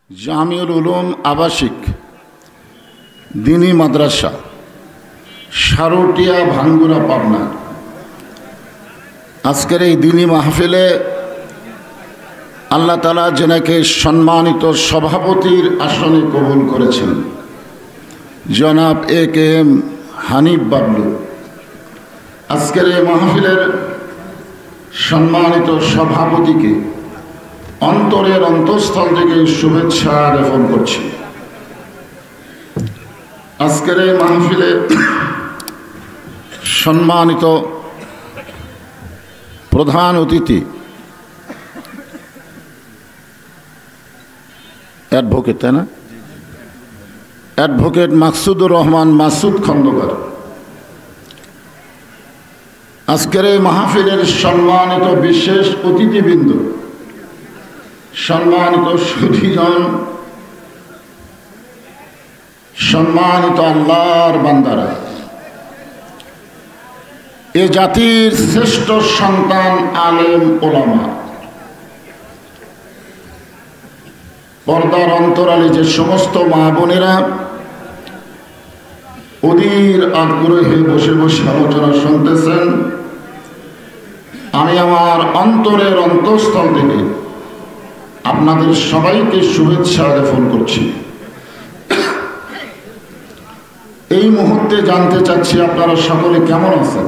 জামিউল উলুম আবাসিক দিনী মাদ্রাসা সারুটিয়া ভাঙ্গুরা পাবনা। আজকের এই দিনী মাহফিলে আল্লাহ তাআলা যেনাকে সম্মানিত সভাপতির আসনে কবুল করেছেন, জনাব এ.কে.এম. হানিফ বাবলু। আজকের এই মাহফিলের সম্মানিত সভাপতিকে অন্তরের অন্তঃস্থল থেকে শুভেচ্ছা জ্ঞাপন করছি। আজকের এই মাহফিলে সম্মানিত প্রধান অতিথি অ্যাডভোকেট, তাই না? অ্যাডভোকেট মাকসুদুর রহমান মাসুদ খন্দকার। আজকের এই মাহফিলের সম্মানিত বিশেষ অতিথিবৃন্দ, সম্মানিত সুধীজন, সম্মানিত আল্লাহর বান্দারা, এ জাতির শ্রেষ্ঠ সন্তান আলেম ওলামা, পর্দার অন্তরালে যে সমস্ত মা বোনেরা অধীর আগ্রহে বসে বসে আলোচনা শুনতেছেন, আমি আমার অন্তরের অন্তঃস্থল থেকে আপনাদের সবাইকে শুভেচ্ছা জ্ঞাপন করছি। এই মুহূর্তে জানতে চাচ্ছি আপনারা সকলে কেমন আছেন।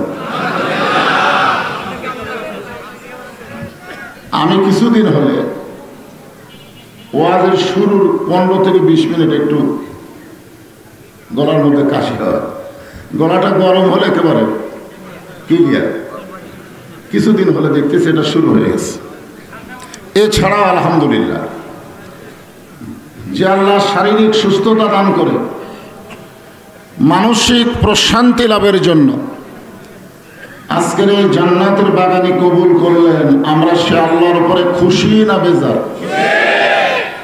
আমি কিছুদিন হলে ওয়াজের শুরুর 15 থেকে 20 মিনিট একটু গলার মধ্যে কাশি হয়, গলাটা গরম হলে একেবারে ক্লিয়ার। কিছুদিন হলে দেখতেছি এটা শুরু হয়ে গেছে। এছাড়াও আলহামদুলিল্লাহ যে আল্লাহ শারীরিক সুস্থতা দান করে মানসিক প্রশান্তি লাভের জন্য আজকের এই জান্নাতের বাগানে কবুল করলেন, আমরা সে আল্লাহর উপরে খুশি না বেজার?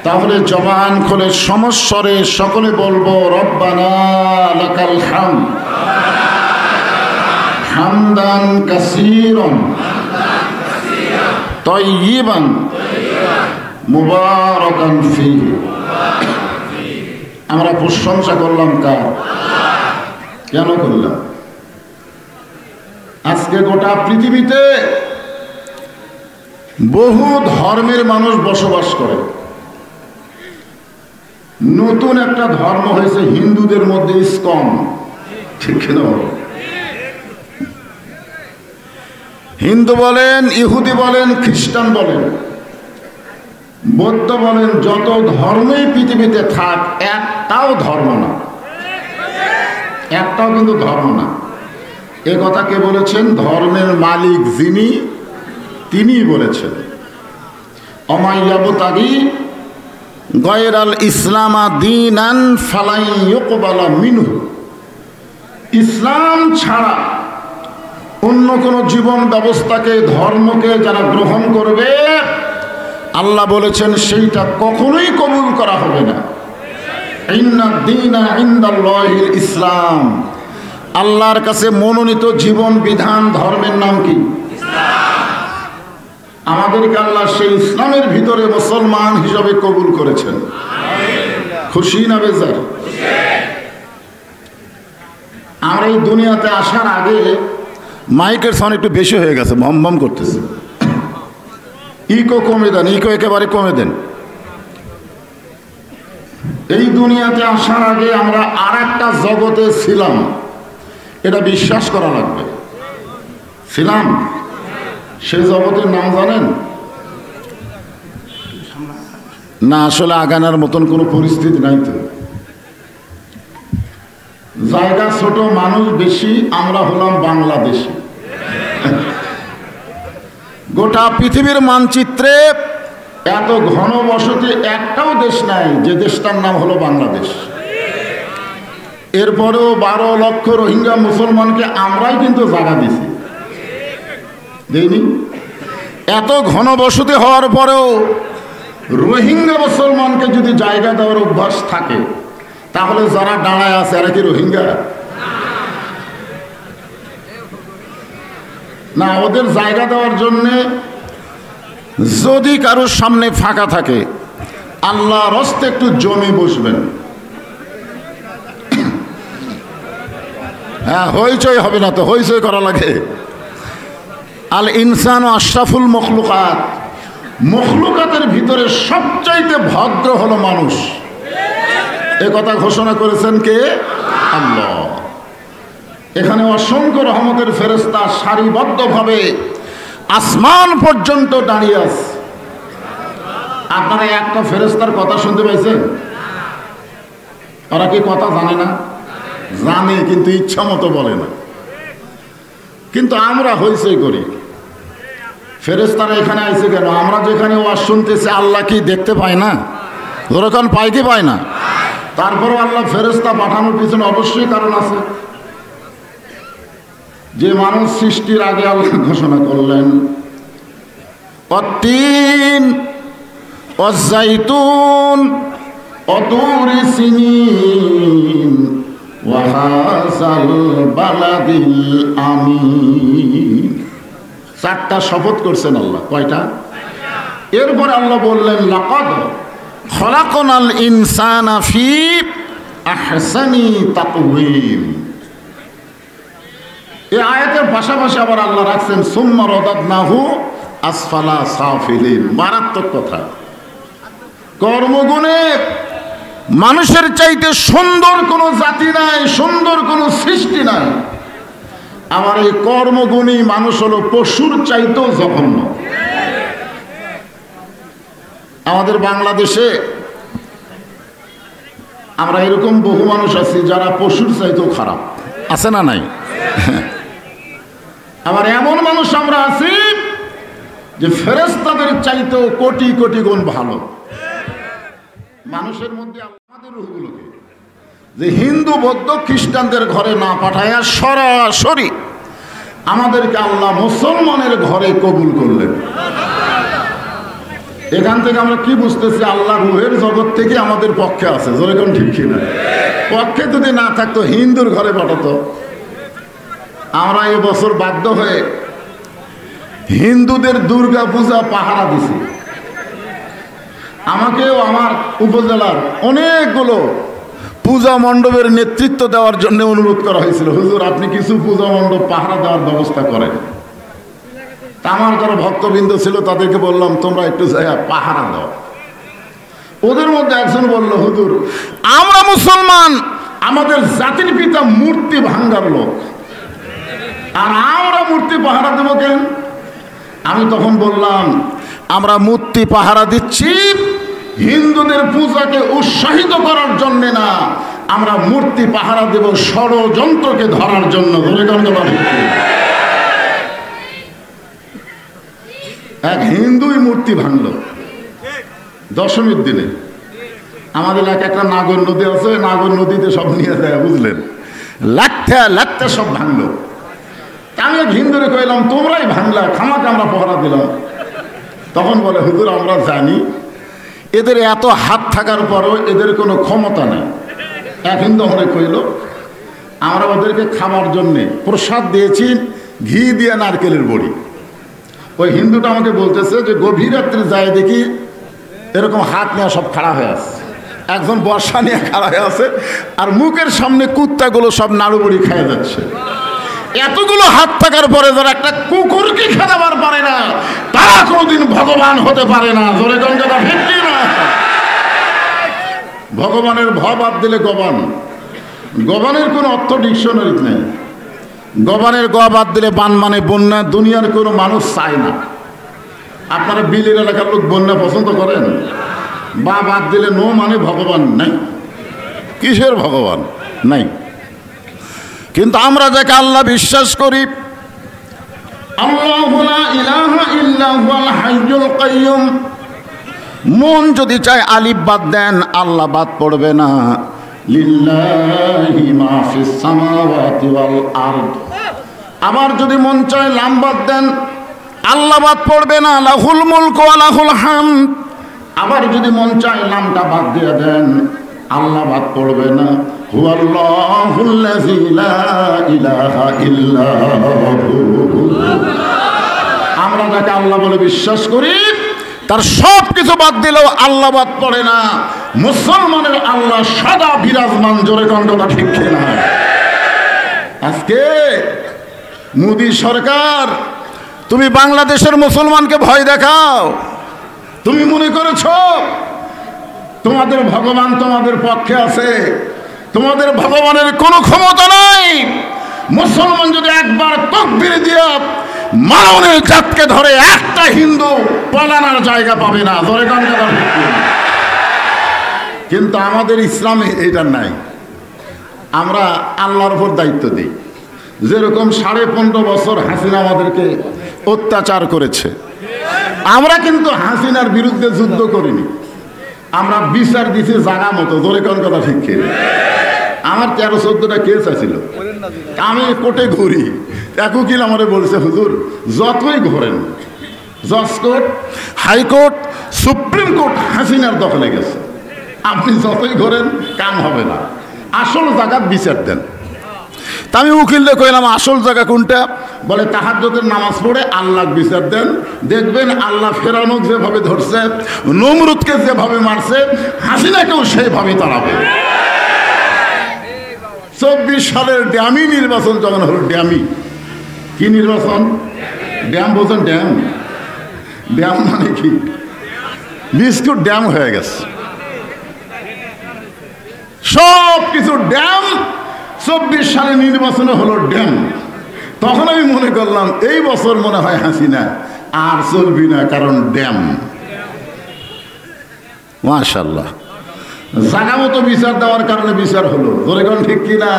তাহলে জবান খুলে সমস্বরে সকলে বলবো রব্বানা লাকাল হামদ হামদান কাসীরান তাইয়িবান মুবারাকান ফীহি। আমরা প্রশংসা করলাম কার? কেন করলাম? আজকে গোটা পৃথিবীতে বহু ধর্মের মানুষ বসবাস করে। নতুন একটা ধর্ম হয়েছে হিন্দুদের মধ্যে, ইসকন, ঠিক কিনা? হিন্দু বলেন, ইহুদি বলেন, খ্রিস্টান বলেন, বৌদ্ধ বলেন, যত ধর্মই পৃথিবীতে থাক একটাও ধর্ম না, একটাও কিন্তু ধর্ম না। এ কথা কে বলেছেন? ধর্মের মালিক যিনি, তিনিই বলেছেন অমাইয়াবতাগি গয়রাল ইসলামা দীনান ফালাই ইউকবালা মিনহু। ইসলাম ছাড়া অন্য কোন জীবন ব্যবস্থাকে, ধর্মকে যারা গ্রহণ করবে, আল্লাহ বলেছেন সেইটা কখনোই কবুল করা হবে না। ইন্নাদ দীনা ইনদাল্লাহিল ইসলাম। আল্লাহর কাছে মনোনীত জীবন বিধান ধর্মের নাম কি? আমাদেরকে আল্লাহ সেই ইসলামের ভিতরে মুসলমান হিসাবে কবুল করেছেন। খুশি না বেজার? আমরা এই দুনিয়াতে আসার আগে মাইকের সাউন্ড একটু বেশি হয়ে গেছে, ভম ভম করতেছে। ইকো কমে দেন, ইকো একেবারে কমে দেন। এই দুনিয়াতে আসার আগে আমরা আর একটা জগতে ছিলাম, এটা বিশ্বাস করা লাগবে। ছিলাম, সে জগতের নাম জানেন না? আসলে আগানোর মতন কোনো পরিস্থিতি নাই তো। জায়গা ছোট, মানুষ বেশি, আমরা হলাম বাংলাদেশি। গোটা পৃথিবীর মানচিত্রে এত ঘনবসতি একটাও দেশ নাই যে দেশটার নাম হলো বাংলাদেশ। এরপরেও 12 লক্ষ রোহিঙ্গা মুসলমানকে আমরাই কিন্তু জায়গা দিছি, দেইনি? এত ঘনবসতি হওয়ার পরেও রোহিঙ্গা মুসলমানকে যদি জায়গা দেওয়ার অভ্যাস থাকে, তাহলে যারা দাঁড়ায় আছে এরা কি রোহিঙ্গা না? ওদের জায়গা দেওয়ার জন্যে যদি কারোর সামনে ফাঁকা থাকে আল্লাহর হস্তে একটু জমি বসবেন। হ্যাঁ, হইচই হবে না তো, হইচই করা লাগে। আল ইনসান আশরাফুল মখলুকাত, মখলুকাতের ভিতরে সবচাইতে ভদ্র হলো মানুষ। এ কথা ঘোষণা করেছেন কে? আল্লাহ। এখানে অসংখ্য রহমতের ফেরেশতা সারিবদ্ধভাবে আসমান পর্যন্ত দাঁড়িয়ে আছে। আপনারা একটা ফেরেশতার কথা শুনতে পাইছেন? ওরা কি কথা জানে না? জানে, কিন্তু ইচ্ছা মতো বলে না। কিন্তু আমরা হইচই করি। ফেরেশতারা এখানে আইছে কেন? আমরা যেখানে ওয়াজ শুনতেছি, আল্লাহ কি দেখতে পায় না? যখন পায় কি পায় না? তারপরও আল্লাহ ফেরেশতা পাঠানোর পিছনে অবশ্যই কারণ আছে। যে মানুষ সৃষ্টির আগে আল্লাহ ঘোষণা করলেন, অত্তিন অজাইতুন অতুরি সিনিন ওয়া হাযাল বালাদিল আমিন। চারটা শপথ করছেন আল্লাহ। কয়টা? এরপর আল্লাহ বললেন, লাকাদ খলাকনাল ইনসানা ফি আহসানি তাকওয়িম। এই আয়াতের পাশাপাশি আবার আল্লাহ রাখছেন সুম্মা রাদাদনাহু আসফালা সাফিলিন। মারাত্মক কথা। কর্মগুণে মানুষের চাইতে সুন্দর কোনো জাতি নাই, সুন্দর কোনো সৃষ্টি নাই। আমার এই কর্মগুণী মানুষ হলো পশুর চাইতেও জঘন্য। আমাদের বাংলাদেশে আমরা এরকম বহু মানুষ আছি যারা পশুর চাইতেও খারাপ। আছে না নাই? আবার এমন মানুষ আমরা আছি যে ফেরেশতাদের চাইতেও কোটি কোটি গুণ ভালো। মানুষের মধ্যে আমাদের রূহগুলোকে যে হিন্দু বৌদ্ধ খ্রিস্টানদের ঘরে না পাঠায়া সরাসরি আমাদেরকে আল্লাহ মুসলমানের ঘরে কবুল করলেন। এখান থেকে আমরা কি বুঝতেছি? আল্লাহ রুহের জগৎ থেকে আমাদের পক্ষে আছে। যেরকম ঠিক কিনা? পক্ষে যদি না থাকতো হিন্দুর ঘরে পাঠাতো। আমরা এবছর বাধ্য হয়ে হিন্দুদের দুর্গা পূজা পাহারা দিছি। আমাকেও আমার উপজেলার অনেকগুলো পূজা মণ্ডপের নেতৃত্ব দেওয়ার জন্য অনুরোধ করা হয়েছিল, হুজুর আপনি কিছু পূজা মণ্ডপ পাহারা দেওয়ার ব্যবস্থা করেন। আমার যারা ভক্তবৃন্দ ছিল তাদেরকে বললাম, তোমরা একটু পাহারা দাও। ওদের মধ্যে একজন বলল, হুজুর আমরা মুসলমান, আমাদের জাতির পিতা মূর্তি ভাঙ্গার লোক, আর আমরা মূর্তি পাহারা দেব কেন? আমি তখন বললাম, আমরা মূর্তি পাহারা দিচ্ছি হিন্দুদের পূজাকে উৎসাহিত করার জন্য না, আমরা মূর্তি পাহারা দেব ষড়যন্ত্রকে ধরার জন্য। এক হিন্দুই মূর্তি ভাঙল দশমীর দিনে। আমাদের এলাকায় একটা নাগর নদী আছে, নাগর নদীতে সব নিয়ে যায়, বুঝলেন, লাগতে লাগতে সব ভাঙলো। আমি এক হিন্দুরে কইলাম, তোমরাই ভাঙলা, খামাকে আমরা পহরা দিলাম। তখন বলে, হুজুর আমরা জানি এদের এত হাত থাকার পরও এদের কোনো ক্ষমতা নেই। এক হিন্দু আমাদের কইল, আমরা ওদেরকে খাবার জন্যে প্রসাদ দিয়েছি ঘি দিয়ে নারকেলের বড়ি। ওই হিন্দুটা আমাকে বলতেছে যে গভীর রাত্রে যায় দেখি এরকম হাত নিয়ে সব খাড়া হয়ে আছে, একজন বর্ষা নিয়ে খাড়া হয়ে আছে, আর মুখের সামনে কুত্তাগুলো সব নাড়ু বড়ি খেয়ে যাচ্ছে। এতগুলো হাত থাকার পরে যারা একটা কুকুরকে খেদাবার পারে না, তারা কোনোদিন ভগবান হতে পারে না। জোরে গঞ্জাটা ভিত্তি না। ভগবানের ভ বাদ দিলে গবান, গবানের কোনো অর্থ ডিকশনারি নেই। গবানের গ বাদ দিলে বান মানে বন্যা। দুনিয়ার কোনো মানুষ চায় না। আপনারা বিলের এলাকার লোক বন্যা পছন্দ করেন? বা বাদ দিলে নো মানে ভগবান নাই। কিসের ভগবান নাই? কিন্তু আমরা যাকে আল্লাহ বিশ্বাস করি, আল্লাহু লা ইলাহা ইল্লা হুয়াল হাইয়ুল কাইয়ুম। মন যদি চায় আলিফ বাদ দেন, আল্লাহ বাদ পড়বে না। লিল্লাহি মা ফিস সামাওয়াতি ওয়াল আরদ। আবার যদি মন চায় লাম বাদ দেন, আল্লাহ বাদ পড়বে না। লাহুল মুলকু ওয়া লাহুল হামদ। আবার যদি মন চায় লামটা বাদ দিয়ে দেন, আল্লাহ বাদ পড়বে না। হুয়াল্লাহুল্লাযী লা ইলাহা ইল্লা হু। আমরা যাকে আল্লাহ বলে বিশ্বাস করি, তার সব কিছু বাদ দিলেও আল্লাহ বাদ পড়ে না। মুসলমানের আল্লাহ সদা বিরাজমান, জোরে কণ্ঠটা ঠিক না। আজকে মোদী সরকার, তুমি বাংলাদেশের মুসলমানকে ভয় দেখাও। তুমি মনে করেছ তোমাদের ভগবান তোমাদের পক্ষে আছে। তোমাদের ভগবানের কোনো ক্ষমতা নাই। মুসলমান যদি একবার তাকবীর দিয়া মানবের জাতকে ধরে, একটা হিন্দু পালানোর জায়গা পাবে না, ধরে কণ্ঠটা ঠিক না। কিন্তু আমাদের ইসলামে এটা নাই। আমরা আল্লাহর উপর দায়িত্ব দিই। যেরকম 15.5 বছর হাসিনা আমাদেরকে অত্যাচার করেছে, আমরা কিন্তু হাসিনার বিরুদ্ধে যুদ্ধ করিনি। আমরা বিচার দিছি জায়গা মতো, জোরে কোন কথা ঠিক কিনা? আমার 13-14টা কেস আছিল, আমি কোর্টে ঘুরি। এক উকিল আমারে বলছে, হুজুর যতই ঘোরেন, জজ কোর্ট, হাইকোর্ট, সুপ্রিম কোর্ট হাসিনার দখলে গেছে, আপনি যতই ঘোরেন কাম হবে না, আসল জায়গার বিচার দেন। তা আমি উকিলকে কইলাম আসল জায়গা কোনটা? বলে তাহাজ্জুদের নামাজ পড়ে আল্লাহ বিচার দেন, দেখবেন আল্লাহ ফেরাউনকে যেভাবে ধরছে, নমরুদকে যেভাবে মারছে, হাসিনাকেও সেইভাবে তাড়াবে। 24 সালের ড্যামি নির্বাচন যখন হলো, ড্যামি কি নির্বাচন? ড্যাম বোঝেন? ড্যাম, ড্যাম মানে কি? বিস্কুট ড্যাম হয়ে গেছে, সব কিছু ড্যাম। 24 সালে নির্বাচনে হলো ড্যাম। তখন আমি মনে করলাম এই বছর মনে হয় হাসিনা আর চলবি না, কারণ ড্যাম। মাশাআল্লাহ, জায়গা মতো বিচার দেওয়ার কারণে বিচার হলো, জোরে কোন ঠিক কিনা?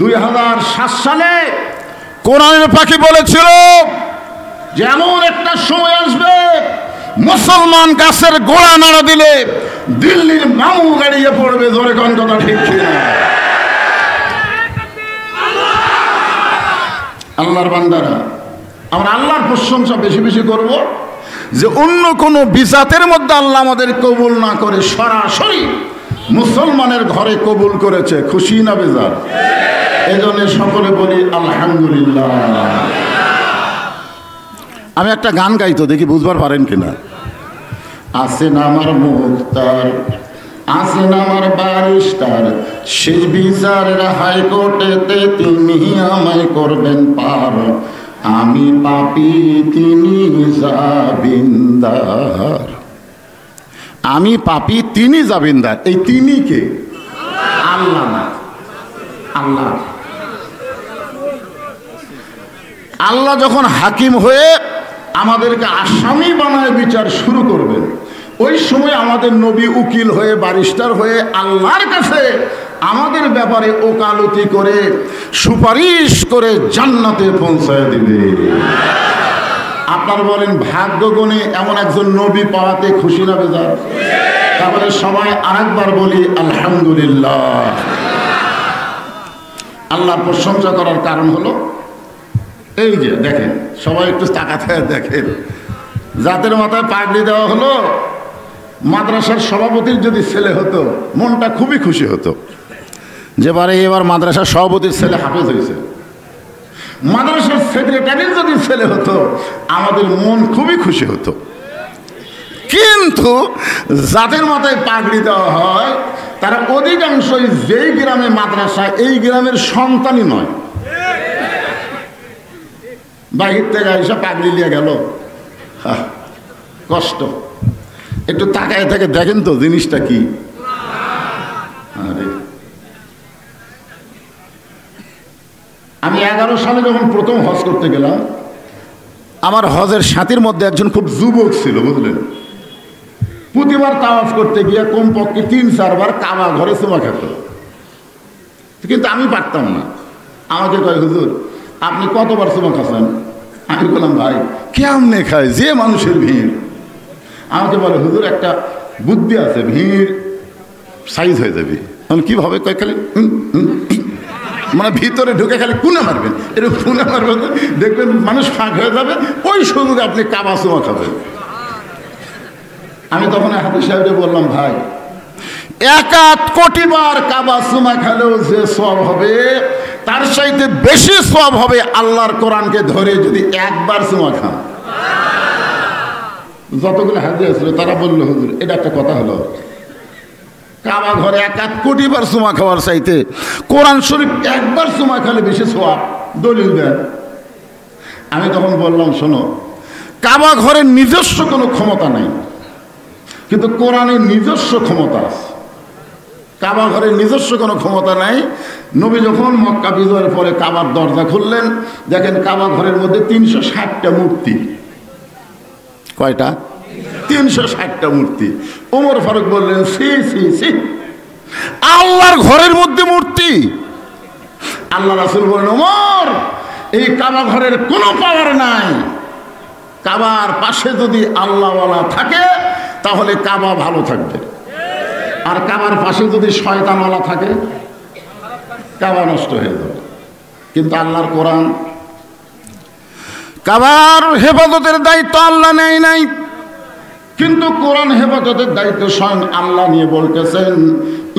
2007 সালে কোরআনের পাখি বলেছিল যে এমন একটা সময় আসবে, মুসলমান গাছের গোড়া নাড়া দিলে দিল্লির মামু গাড়িয়ে পড়বে, জোরে কোন কথা ঠিক কিনা? আল্লাহর বান্দারা, আমরা আল্লাহর প্রশংসা বেশি বেশি করব যে অন্য কোন বিজাতের মধ্যে আল্লাহ আমাদের কবুল না করে সরাসরি মুসলমানের ঘরে কবুল করেছে। খুশি না বেজার? এজন্য সকলে বলি আলহামদুলিল্লাহ। আমি একটা গান গাইতো, দেখি বুঝবার পারেন কিনা। আসেন আমার মুক্তার, আসেন আমার বারিস্টার, শেষ বিচারের হাইকোর্টেতে তিনি আমায় করবেন পার। আমি পাপী, তিনি জামিনদার। আমি পাপী, তিনি জামিনদার। এই তিনি কে? আল্লাহ না, আল্লাহ। আল্লাহ যখন হাকিম হয়ে আমাদেরকে আসামি বানায় বিচার শুরু করবেন, ওই সময় আমাদের নবী উকিল হয়ে, বারিস্টার হয়ে আল্লাহর কাছে আমাদের ব্যাপারে ওকালতি করে, সুপারিশ করে জান্নাতে পৌঁছায় দিবে। আপনারা বলেন ভাগ্য গুণে এমন একজন নবী পাওয়াতে খুশি না বেজার? তারপরে সবাই আরেকবার বলি আলহামদুলিল্লাহ। আল্লাহর প্রশংসা করার কারণ হলো এই যে দেখেন, সবাই একটু তাকাতে দেখেন, জাতের মাথায় পাগড়ি দেওয়া হলো। মাদ্রাসার সভাপতির যদি ছেলে হতো, মনটা খুবই খুশি হতো যে বারে এবার মাদ্রাসার সভাপতির ছেলে হাফেজ হয়েছে। মাদ্রাসার সেক্রেটারির যদি ছেলে হতো, আমাদের মন খুবই খুশি হতো। কিন্তু যাদের মাথায় পাগড়ি দেওয়া হয়, তারা অধিকাংশই যেই গ্রামে মাদ্রাসা, এই গ্রামের সন্তানই নয়। বাহির থেকে এসে পাগড়ি নিয়ে গেল, কষ্ট। একটু তাকায় থেকে দেখেন তো জিনিসটা কি। আমি 11 সালে যখন প্রথম হজ করতে গেলাম, আমার হজের সাথীর মধ্যে একজন খুব যুবক ছিল, বুঝলেন। প্রতিবার তাওয়াফ করতে গিয়ে কমপক্ষে 3-4 বার কাবা ঘরে চুমা খেত, কিন্তু আমি পারতাম না। আমাকে কয়, হুজুর আপনি কতবার চুমা খাচ্ছেন? আমি বললাম, ভাই কেমনে খায়, যে মানুষের ভিড়। আমাকে বলে, হুজুর একটা বুদ্ধি আছে, ভিড় সাইজ হয়ে যাবে। আমি কীভাবে? কয় খালি মানে ভিতরে ঢুকে খালি কুনে মারবেন, এরকম কুনে মারবেন, দেখবেন মানুষ ফাঁক হয়ে যাবে, ওই সুযোগে আপনি কাবা চুমা খাবেন। আমি তখন হাফেজ সাহেবকে বললাম, ভাই 1 কোটি বার কাবা চুমা খেলেও যে সওয়াব হবে, তার চাইতে বেশি সওয়াব হবে আল্লাহর কোরআনকে ধরে যদি একবার চুমা খান। যতগুলো হাজি আসছিল তারা বললো হুজুর এটা একটা কথা হলো, কাবা ঘরে 1 কোটি বার চুমা খাওয়ার চাইতে কোরআন শরীফ একবার চুমা খেলে বেশি সোয়াব, দলিল দেন। আমি তখন বললাম শোনো, কাবা ঘরের নিজস্ব কোনো ক্ষমতা নাই, কিন্তু কোরআনের নিজস্ব ক্ষমতা আছে। কাবা ঘরের নিজস্ব কোনো ক্ষমতা নাই। নবী যখন মক্কা বিজয়ের পরে কাবার দরজা খুললেন, দেখেন কাবা ঘরের মধ্যে 360টা মূর্তি। কয়টা? 360টা মূর্তি। ওমর ফারুক বললেন সি সি সি, আল্লাহর ঘরের মধ্যে মূর্তি। আল্লাহ রাসূল বলেন ওমর, এই কাবা ঘরের কোনো পাওয়ার নাই। কাবার পাশে যদি আল্লাহওয়ালা থাকে তাহলে কাবা ভালো থাকবে, আর কাবার পাশে যদি শয়তানওয়ালা থাকে কাবা নষ্ট হয়ে যাবে। কিন্তু আল্লাহর কোরআন, কাবার হেফাজতের দায়িত্ব আল্লাহ নেয় নাই, কিন্তু কোরআন হেফাজতের দায়িত্ব স্বয়ং আল্লাহ নিয়ে বলতেছেন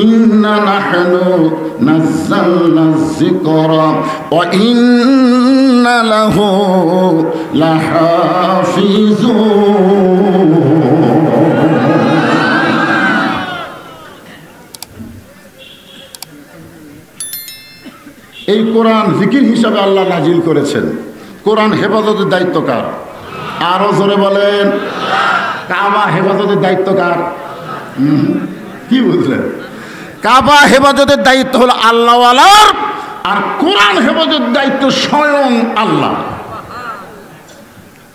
ইন্না নাহনু নাযালনা যিকরা ওয়া ইন্না লাহু লাহাফিজুন। এই কোরআন জিকির হিসাবে আল্লাহ নাজিল করেছেন। কোরআন হেফাজতের দায়িত্ব কার? আরো জোরে বলেন। কাবা হেফাজতের দায়িত্ব কার? কি বুঝলেন? কাবা হেফাজতের দায়িত্ব হলো আল্লাহওয়ালার, আর কোরআন হেফাজতের দায়িত্ব স্বয়ং আল্লাহ।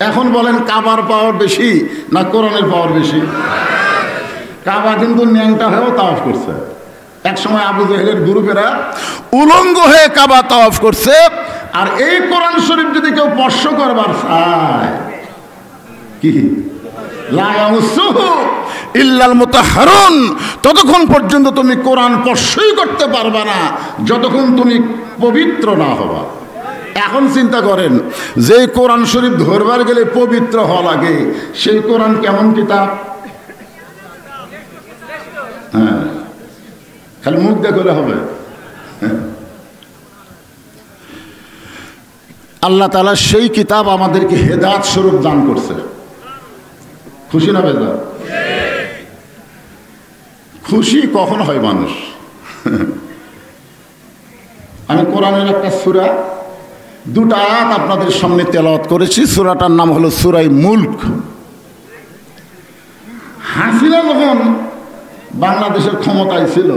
এখন বলেন কাবার পাওয়ার বেশি না কোরআনের পাওয়ার বেশি? কাবা কিন্তু ন্যাংটা হয়েও তাওয়াফ করছে। এক সময় আবু জেহেলের গ্রুপেরা উলঙ্গ হয়ে কাবা তাওয়াফ করছে, আর এই কোরআন শরীফ যদি কেউ স্পর্শ করবার চায়, কি লা ইয়ামুসুহু ইল্লাল মুতাহহারুন, ততক্ষণ পর্যন্ত তুমি কোরআন স্পর্শই করতে পারবা না যতক্ষণ তুমি পবিত্র না হবা। এখন চিন্তা করেন, যে কোরআন শরীফ ধরবার গেলে পবিত্র হওয়া লাগে, সেই কোরআন কেমন কিতাব? হ্যাঁ, খালি মুখ দেখলে হবে? আল্লাহ তাআলা সেই কিতাব আমাদেরকে হেদায়েত স্বরূপ দান করছে। খুশি না বেজার? খুশি কখন হয় মানুষ? আমি কোরআনের একটা সূরা, 2টা আয়াত আপনাদের সামনে তেলাওয়াত করেছি। সূরাটার নাম হলো সূরায়ে মুলক। হাসিনা যখন বাংলাদেশের ক্ষমতায় ছিল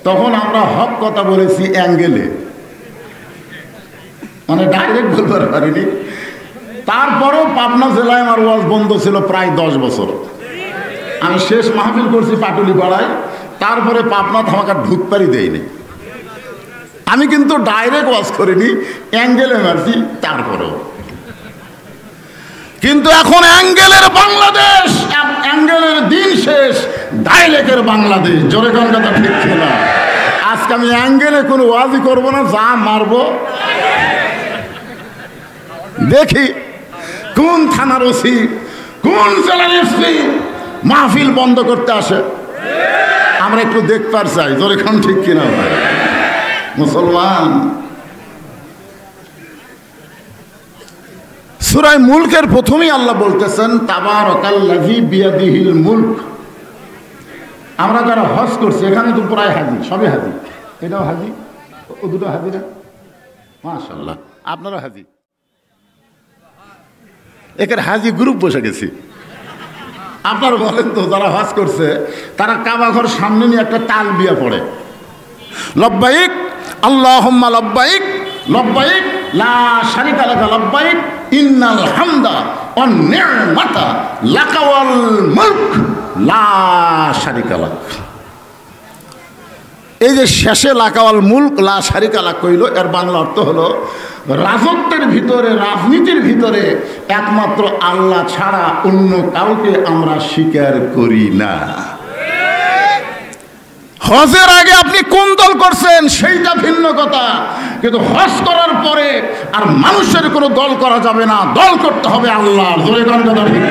তখন আমরা হক কথা বলেছি অ্যাঙ্গেলে, মানে ডাইরেক্ট বলতে পারিনি। তারপরেও পাবনা জেলায় আমার ওয়াজ বন্ধ ছিল প্রায় 10 বছর। আমি শেষ মাহফিল করছি পাটুলিপাড়ায়, তারপরে পাবনা আমাকে ঢুকপারি দেয়নি। আমি কিন্তু ডাইরেক্ট ওয়াজ করিনি, অ্যাঙ্গেলে মারছি তারপরেও। কিন্তু এখন অ্যাঙ্গেলের বাংলাদেশ, অ্যাঙ্গেলের দিন শেষ, ডাইলেকের বাংলাদেশ। জোরে কোন কথা ঠিক ছিল? আজকে আমি অ্যাঙ্গেলে কোনো ওয়াজই করব না, যা মারবো দেখি কোন থানার ওসি, কোন জেলার এসপি মাহফিল বন্ধ করতে আসে। আমরা একটু দেখতে চাই। জোরে কোন ঠিক কিনা ভাই মুসলমান? সূরা মুলকের প্রথমেই আল্লাহ বলতেছেন তাবারাকাল্লাযী বিয়াদিহিল মুলক। আমরা যারা হজ করছি এখানে তো প্রায় হাজি, সবই হাজি। এটাও হাজি, ও দুটো হাজি না? মাশাআল্লাহ, আপনারা হাজি। একের হাজি গ্রুপ বসে গেছি। আপনারা বলেন তো, যারা হজ করছে তারা কাবা ঘর সামনে নিয়ে একটা তালবিয়া পড়ে, লব্বাইক আল্লাহুম্মা লব্বাইক লব্বাইক লা শারিকা লাকা লব্বাইক ইন্নাল হামদা ওয়ান নি'মাতা লাকা ওয়াল মুলক লা শারিকা লাক। এই যে শেষে লাকাওয়াল মুলক লা শারিকা লাক কইল, এর বাংলা অর্থ হলো রাজত্বের ভিতরে, রাজনীতির ভিতরে একমাত্র আল্লাহ ছাড়া অন্য কাউকে আমরা স্বীকার করি না। হজের আগে আপনি কোন দল করছেন সেইটা ভিন্ন কথা, কিন্তু হজ করার পরে আর মানুষের কোনো দল করা যাবে না, দল করতে হবে আল্লাহ। জোরে কোন কথা ঠিক?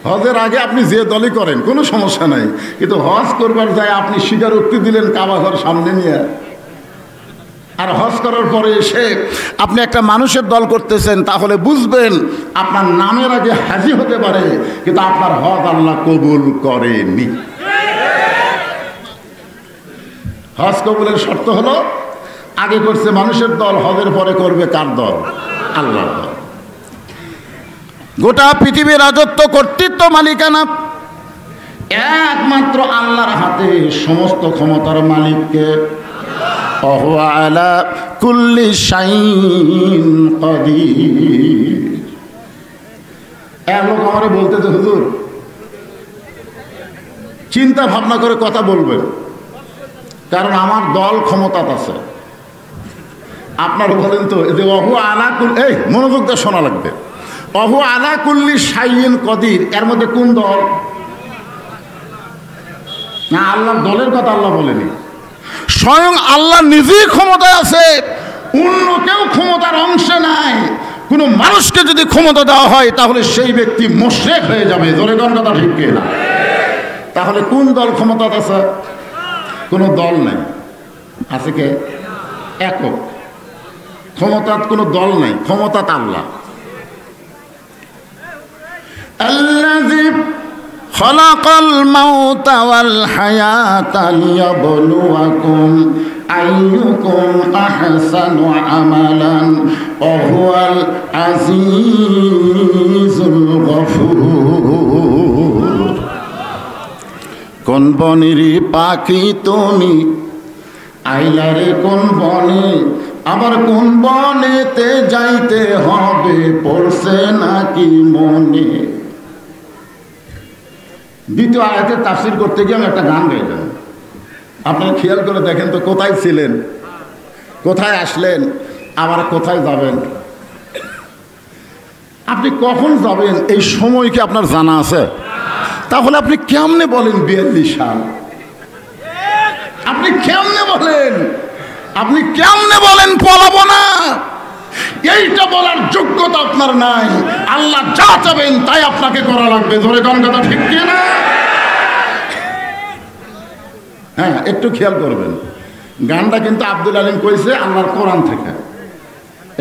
হজের আগে আপনি যে দলই করেন কোনো সমস্যা নাই, কিন্তু হজ করবার যায় আপনি স্বীকারোক্তি দিলেন কাবা ঘর সামনে নিয়ে, আর হজ করার পরে এসে আপনি একটা মানুষের দল করতেছেন, তাহলে বুঝবেন আপনার নামের আগে হাজি হতে পারে, কিন্তু আপনার হজ আল্লাহ কবুল করেনি। হজ কবুলের শর্ত হলো আগে করছে মানুষের দল, হজের পরে করবে কার দল? আল্লাহর দল। গোটা পৃথিবীর রাজত্ব, কর্তৃত্ব, মালিকানা একমাত্র আল্লাহর হাতে। সমস্ত ক্ষমতার মালিককে ওয়া আলা কুল্লি শাইইন কাদির। এক লোক আমারে বলতেছে, হুজুর চিন্তা ভাবনা করে কথা বলবেন, কারণ আমার দল ক্ষমতাত আছে। আপনার বলেন তো যে অহু আলা কুল্লি, এই মনোযোগ দিয়ে শোনা লাগবে, অহু আলা কুল্লি শাইইন কাদির, এর মধ্যে কোন দল? না, আল্লাহর দলের কথা আল্লাহ বলেনি। স্বয়ং আল্লাহ নিজেই ক্ষমতায় আছে, অন্য কেউ ক্ষমতার অংশে নাই। কোনো মানুষকে যদি ক্ষমতা দেওয়া হয় তাহলে সেই ব্যক্তি মুশরিক হয়ে যাবে। জোরে কোন কথা ঠিক কি না? তাহলে কোন দল ক্ষমতা আছে? কোনো দল নাই, আছে কে? একক ক্ষমতার কোনো দল নাই, ক্ষমতা আল্লাহ। আল্লাযী খালাকাল মাউতা ওয়াল হায়াতা লিয়াবলুয়াকুম আইয়ুকুম আহসানু আমালান ওয়া হুয়াল আজিজুল গফুর। কোন বনের পাখি তুমি, আইলারে কোন বনে, আবার কোন বনেতে যাইতে হবে, পড়ছে নাকি মনে? দ্বিতীয় আয়াতের তাফসীর করতে গিয়ে আমি একটা গান গাইলাম। আপনারা খেয়াল করে দেখেন তো, কোথায় ছিলেন, কোথায় আসলেন, আবার কোথায় যাবেন? আপনি কখন যাবেন এই সময় কি আপনার জানা আছে? তাহলে আপনি কেমনে বলেন 42 সাল? আপনি কেমনে বলেন, আপনি কেমনে বলেন পলাবো না? এইটা বলার যোগ্যতা আপনার নাই। আল্লাহ যা চাবেন তাই আপনাকে করা লাগবে। ধরে কোন কথা ঠিক কি না? হ্যাঁ, একটু খেয়াল করবেন, গানটা কিন্তু আব্দুল আলিম কইছে আল্লাহর কোরআন থেকে।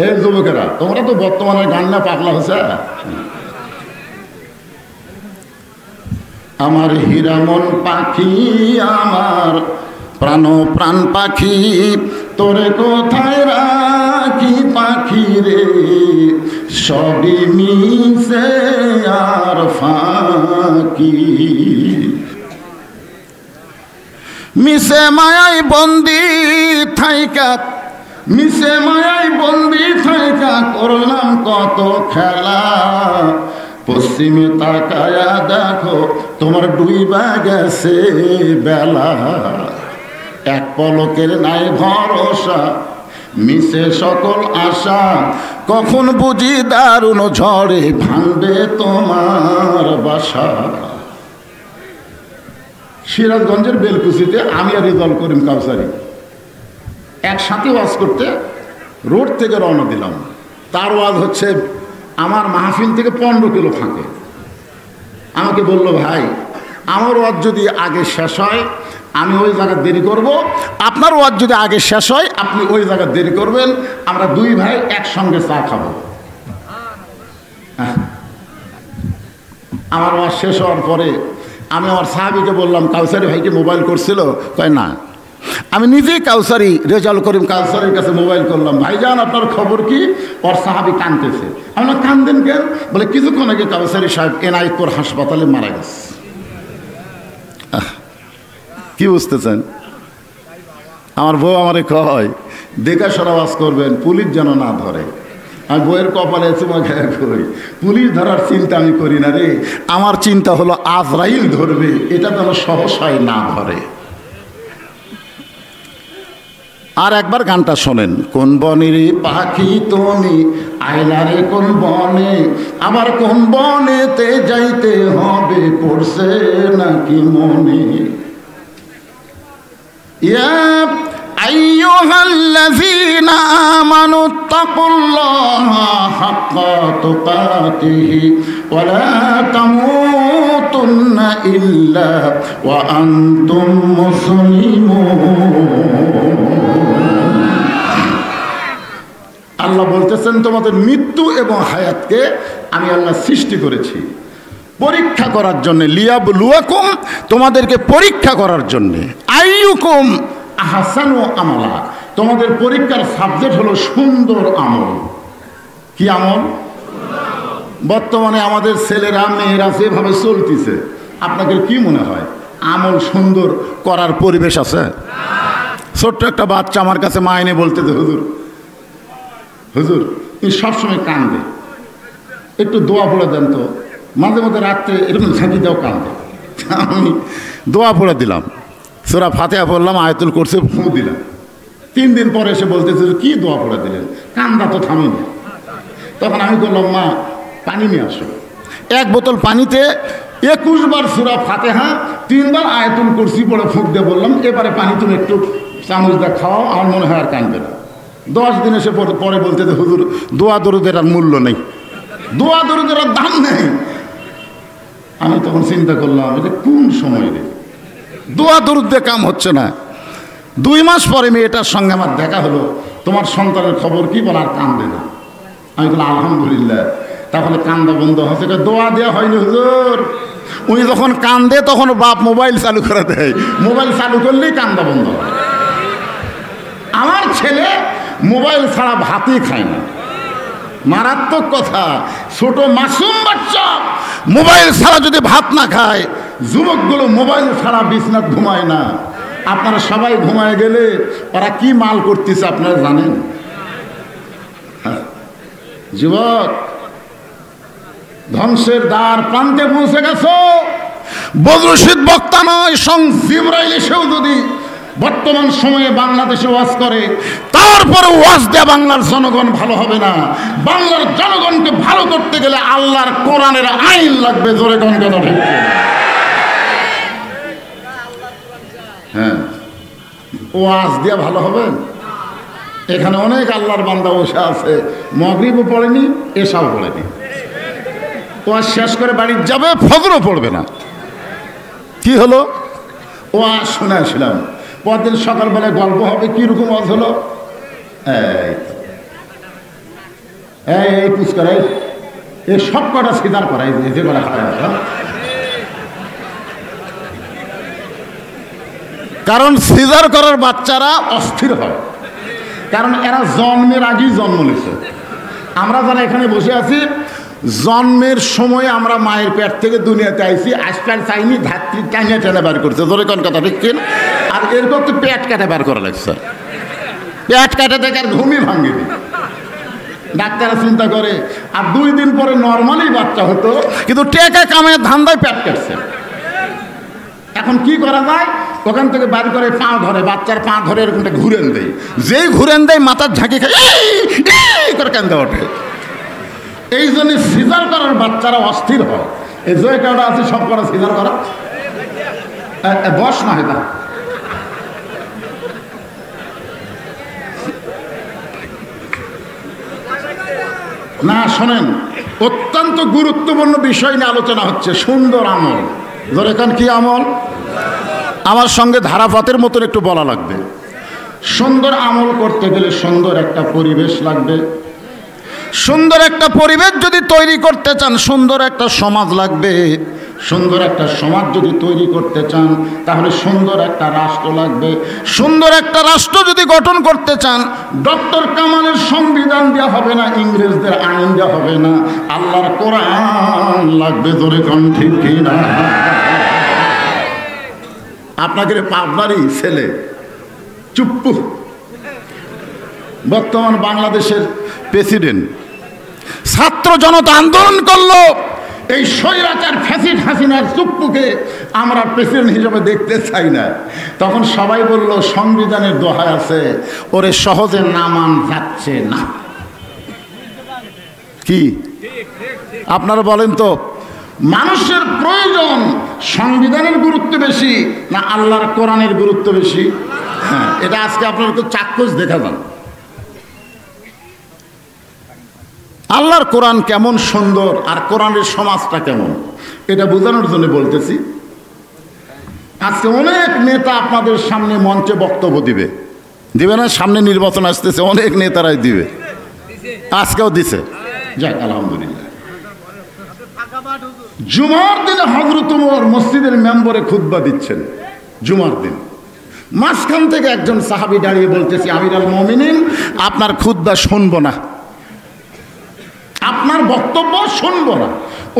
এই যুবকেরা, তোমরা তো বর্তমানে গান না পাগলা হয়েছে। আমার হীরামন পাখি, আমার প্রাণ প্রাণ পাখি, তোরে কোথায় রাখি পাখি রে, সবই মিশে আর ফাঁকি। মিশে মায়াই বন্দি থাইকা, মিশে মায়াই বন্দি থাইকা, করলাম কত খেলা, পশ্চিমে তাকায়া দেখো তোমার ডুইবা গেছে বেলা। এক পলকের নাই ভরসা, মিশে সকল আশা, কখন বুঝি দারুণ ঝড়ে ভাঙবে তোমার বাসা। সিরাজগঞ্জের বেলকুচিতে আমি আর রেজাউল করিম কাউসারি একসাথে ওয়াজ করতে রোড থেকে রওনা দিলাম। তার ওয়াজ হচ্ছে আমার মাহফিল থেকে 15 কিলো ফাঁকে। আমাকে বলল, ভাই আমার ওয়াজ যদি আগে শেষ হয় আমি ওই জায়গায় দেরি করব, আপনার ওয়াজ যদি আগে শেষ হয় আপনি ওই জায়গায় দেরি করবেন, আমরা দুই ভাই একসঙ্গে চা খাবো। আমার ওয়াজ শেষ হওয়ার পরে আমি আমার সাহাবীকে বললাম, কাউসারি ভাইকে মোবাইল করছিল? কয় না। আমি নিজেই কাউসারি, রেজাউল করিম কাউসারির কাছে মোবাইল করলাম, ভাইজান আপনার খবর কি? ওর সাহাবী কাঁদতেছে। আমি না, কান্দেন কেন? বলে কিছুক্ষণ আগে কাউসারি সাহেব এনআইপুর হাসপাতালে মারা গেছে। কি বুঝতেছেন? আমার বউ আমারে কয়, দেখা সরা ওয়াজ করবেন, পুলিশ যেন না ধরে। আমি বইয়ের কপালে চুমা খেয়ে করি, পুলিশ ধরার চিন্তা আমি করি না রে। আমার চিন্তা হলো আজরাইল ধরবে, এটা যেন সহসায় না ধরে। আর একবার গানটা শোনেন। কোন বনের পাখি তুমি, আইলারে কোন বনে, আবার কোন বনেতে যাইতে হবে, পড়ছে নাকি মনে। ইয়া আইয়ুহাল্লাযীনা আমানুত্তাকুল্লাহা হাক্কা তুকাতিহি ওয়া লা তামুতুন্না ইল্লা ওয়া আনতুম মুসলিমুন। আল্লাহ বলতেছেন তোমাদের মৃত্যু এবং হায়াতকে আমি আল্লাহ সৃষ্টি করেছি পরীক্ষা করার জন্যে, লিয়াবলুয়াকুম, তোমাদেরকে পরীক্ষা করার জন্যে, আইয়ুকুম আহসানু আমালা, তোমাদের পরীক্ষার সাবজেক্ট হলো সুন্দর আমল। কি আমল? বর্তমানে আমাদের ছেলেরা মেয়েরা যেভাবে চলতেছে, আপনাদের কি মনে হয় আমল সুন্দর করার পরিবেশ আছে? ছোট্ট একটা বাচ্চা আমার কাছে মা এনে বলতেছে, হুজুর হুজুর এই সবসময় কান্দে, একটু দোয়া পড়ে দেন তো। মাঝে মাঝে রাত্রে এরকম ঝাঁকি দেওয়া কান্দে। আমি দোয়া পড়ে দিলাম, সূরা ফাতিহা পড়লাম, আয়াতুল কুরসি ফু দিলাম। 3 দিন পরে এসে বলতেছে কি দোয়া পড়ে দিলেন, কান্দা তো থামিনি। তখন আমি বললাম, মা পানি নিয়ে আসো। 1 বোতল পানিতে 21 বার সূরা ফাতিহা, 3 বার আয়াতুল কুরসি পড়ে ফুঁক দিয়ে বললাম, এবারে পানি তুমি একটু চামচ দিয়ে খাওয়াও, আমার মনে হয় আর কাঁদবে না। 10 দিন এসে পরে বলতে যে হুজুর দোয়া দরুদের আর মূল্য নেই, দোয়া দরুদের আর দাম নেই। আমি তখন চিন্তা করলাম, এটা কোন সময় রে, দোয়া দরুদ দিয়ে কাম হচ্ছে না। 2 মাস পরে মেয়েটার সঙ্গে আমার দেখা হলো, তোমার সন্তানের খবর কি? বল আর কান্দে না। আমি বললাম আলহামদুলিল্লাহ, তাহলে কান্দা বন্ধ হচ্ছে। দোয়া দেওয়া হয়নি হুজুর, উনি যখন কান্দে তখন বাপ মোবাইল চালু করে দেয়, মোবাইল চালু করলেই কান্দা বন্ধ হয়। আমার ছেলে মোবাইল ছাড়া ভাতই খায় না। মারাত্মক কথা, ছোট মাসুম বাচ্চা মোবাইল ছাড়া যদি ভাত না খায়, যুবকগুলো মোবাইল ছাড়া বিছনাত ঘুমায় না। আপনারা সবাই ঘুমায় গেলে ওরা কি মাল করতেছে আপনারা জানেন? যুবক, ধ্বংসের দ্বার প্রান্তে পৌঁছে গেছো। বদরশীদ বক্তা নয়, জিবরাইল এসেও যদি বর্তমান সময়ে বাংলাদেশে ওয়াজ করে, তারপরে ওয়াজ দেয়া বাংলার জনগণ ভালো হবে না। বাংলার জনগণকে ভালো করতে গেলে আল্লাহর কোরআনের আইন লাগবে। জোরে কোন কথা ঠিক? হ্যাঁ, ওয়াজ দেয়া ভালো হবে? এখানে অনেক আল্লাহর বান্দা বসে আছে, মাগরিবও পড়েনি, এশাও পড়েনি, ওয়াজ শেষ করে বাড়ি যাবে, ফজরও পড়বে না। কি হলো? ওয়াজ শুনে আসলাম, পরদিন সকালবেলায় গল্প হবে। কিরকম ওয়াজ হলো? এই পুষ্কার, এই সব কটা সিদার করাই, যে কটা খারাপ। কারণ সিজার করার বাচ্চারা অস্থির হয়, কারণ এরা জন্মের আগেই জন্ম নিয়েছে। আমরা যারা এখানে বসে আছি, জন্মের সময় আমরা মায়ের পেট থেকে দুনিয়াতে আইছি, আসপার চাইনি, ধাত্রী টাইনে টেনে বার করছে। ধরে কোন কথা ঠিক কিনা? আর এরপর তো পেট কাটে বার করা লাগছে, পেট কাটে দেখে আর ঘুমই ভাঙেনি। ডাক্তাররা চিন্তা করে আর 2 দিন পরে নর্মালি বাচ্চা হতো, কিন্তু টেকা কামে ধান্দায় পেট কাটছে। এখন কি করা যায়? ওখান থেকে বার করে পা ধরে, বাচ্চার পা ধরে এরকমটা ঘুরেন দেয়। যেই ঘুরেন দেয় মাথার ঝাঁকি খায় করে কান্দে ওঠে। এই জন্য সিজার করার বাচ্চারা অস্থির হয়। এই যে কাউটা আছে সব করা সিজার করা বস না হয়। না শোনেন, অত্যন্ত গুরুত্বপূর্ণ বিষয় নিয়ে আলোচনা হচ্ছে, সুন্দর আমল। ধর এখন কি আমল? আমার সঙ্গে ধারাপাতের মতন একটু বলা লাগবে। সুন্দর আমল করতে গেলে সুন্দর একটা পরিবেশ লাগবে। সুন্দর একটা পরিবেশ যদি তৈরি করতে চান, সুন্দর একটা সমাজ লাগবে। সুন্দর একটা সমাজ যদি তৈরি করতে চান, তাহলে সুন্দর একটা রাষ্ট্র লাগবে। সুন্দর একটা রাষ্ট্র যদি গঠন করতে চান, ডক্টর কামালের সংবিধান দেওয়া হবে না, ইংরেজদের আইন দেওয়া হবে না, আল্লাহর কোরআন লাগবে। জোরে কোন ঠিক কিনা? আপনাকে পাবনারই ছেলে চুপ্পু, বর্তমান বাংলাদেশের প্রেসিডেন্ট, ছাত্র জনতা আন্দোলন করলো, এই স্বৈরাচার ফ্যাসিড হাসিনার চুপ্পুকে আমরা প্রেসিডেন্ট হিসেবে দেখতে চাই না। তখন সবাই বলল, সংবিধানের দোহাই আছে, ওরে সহজে নামান যাচ্ছে না। কি আপনারা বলেন তো, মানুষের প্রয়োজন সংবিধানের গুরুত্ব বেশি না আল্লাহর কোরআনের গুরুত্ব বেশি? হ্যাঁ, এটা আজকে আপনারা তো চাক্ষুষ দেখা যান। আল্লাহর কোরআন কেমন সুন্দর আর কোরআনের সমাজটা কেমন, এটা বোঝানোর জন্য বলতেছি। আজকে অনেক নেতা আপনাদের সামনে মঞ্চে বক্তব্য দিবে না? সামনে নির্বাচন আসতেছে, অনেক নেতারাই দিবে। আজকেও দিছে, যাক আলহামদুলিল্লাহ। জুমার দিনে হযরত ওমর মসজিদের মেম্বরে খুতবা দিচ্ছেন জুমার দিন। মাঝখান থেকে একজন সাহাবী দাঁড়িয়ে বলতেছে, আমিরুল মুমিনিন আপনার খুতবা শুনবো না, আপনার বক্তব্য শুনবো না।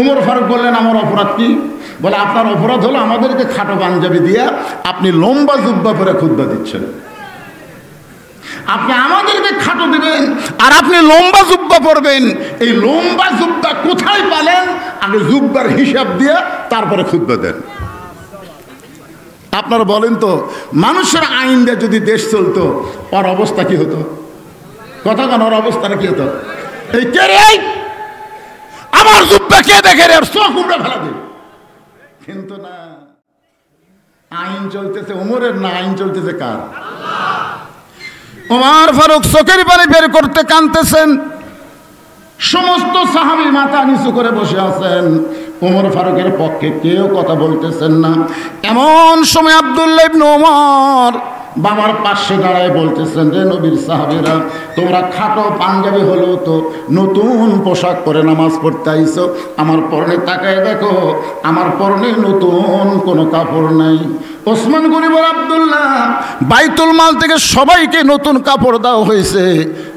ওমর ফারুক বললেন, আমার অপরাধ কি? বলে, আপনার অপরাধ হলো আমাদেরকে খাটো পাঞ্জাবি দিয়ে আপনি লম্বা জুব্বা পরে খুতবা দিচ্ছেন। আপনি আমাদেরকে খাটো দিবেন আর আপনি লম্বা জুব্বা পরবেন। এই লম্বা জুব্বা কোথায় পালেন? আগে জুব্বার হিসাব দিয়ে তারপরে খুতবা দেন। আপনারা বলেন তো, মানুষের আইন দিয়ে যদি দেশ চলতো, ওর অবস্থা কি হতো? কথা কেন, ওর অবস্থাটা কি হতো? এই কে রে, আমার জুব্বা কে দেখে রে, চোখ উপড়ে ফেলা দেবে। কিন্তু না, আইন চলতেছে ওমরের না, আইন চলতেছে কার? ওমর ফারুক চোখের পানি বের করতে কাঁদতেছেন। সমস্ত সাহাবী মাথা নিচু করে বসে আছেন, ওমর ফারুকের পক্ষে কেউ কথা বলতেছেন না। এমন সময় আব্দুল্লাহ ইবনে ওমর বাবার পাশে দাঁড়ায় বলতেছেন, রে নবীর সাহাবীরা, তোমরা খাটো পাঞ্জাবি হলেও তো নতুন পোশাক পরে নামাজ পড়তে আইছো, আমার পরনে তাকায় দেখো, আমার পরনে নতুন কোনো কাপড় নাই। ওসমান গনি বলে, আব্দুল্লাহ, বাইতুল মাল থেকে সবাইকে নতুন কাপড় দেওয়া হয়েছে,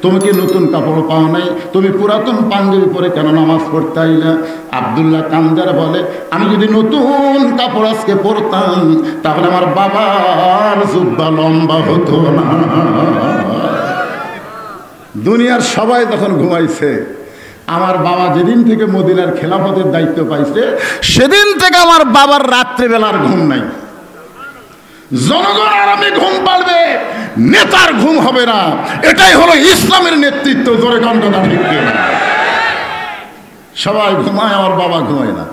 তুমি কি নতুন কাপড় পাও নাই? তুমি পুরাতন পাঞ্জাবি পরে কেন নামাজ পড়তে আইলা? আব্দুল্লাহ কান্দার বলে, আমি যদি নতুন কাপড় আজকে পরতাম তাহলে আমার বাবার জুব্বা লম্বা হতো না। দুনিয়ার সবাই তখন ঘুমাইছে, আমার বাবা যেদিন থেকে মদিনার খেলাফতের দায়িত্ব পাইছে সেদিন থেকে আমার বাবার রাত্রিবেলার ঘুম নাই। জনগণ আরামে ঘুম পাবে, নেতার ঘুম হবে না। এটাই হলো ইসলামের নেতৃত্ব। জোরে কণ্ঠটা ঠিক কিনা? সবাই ঘুমায়, আমার বাবা ঘুমায় না।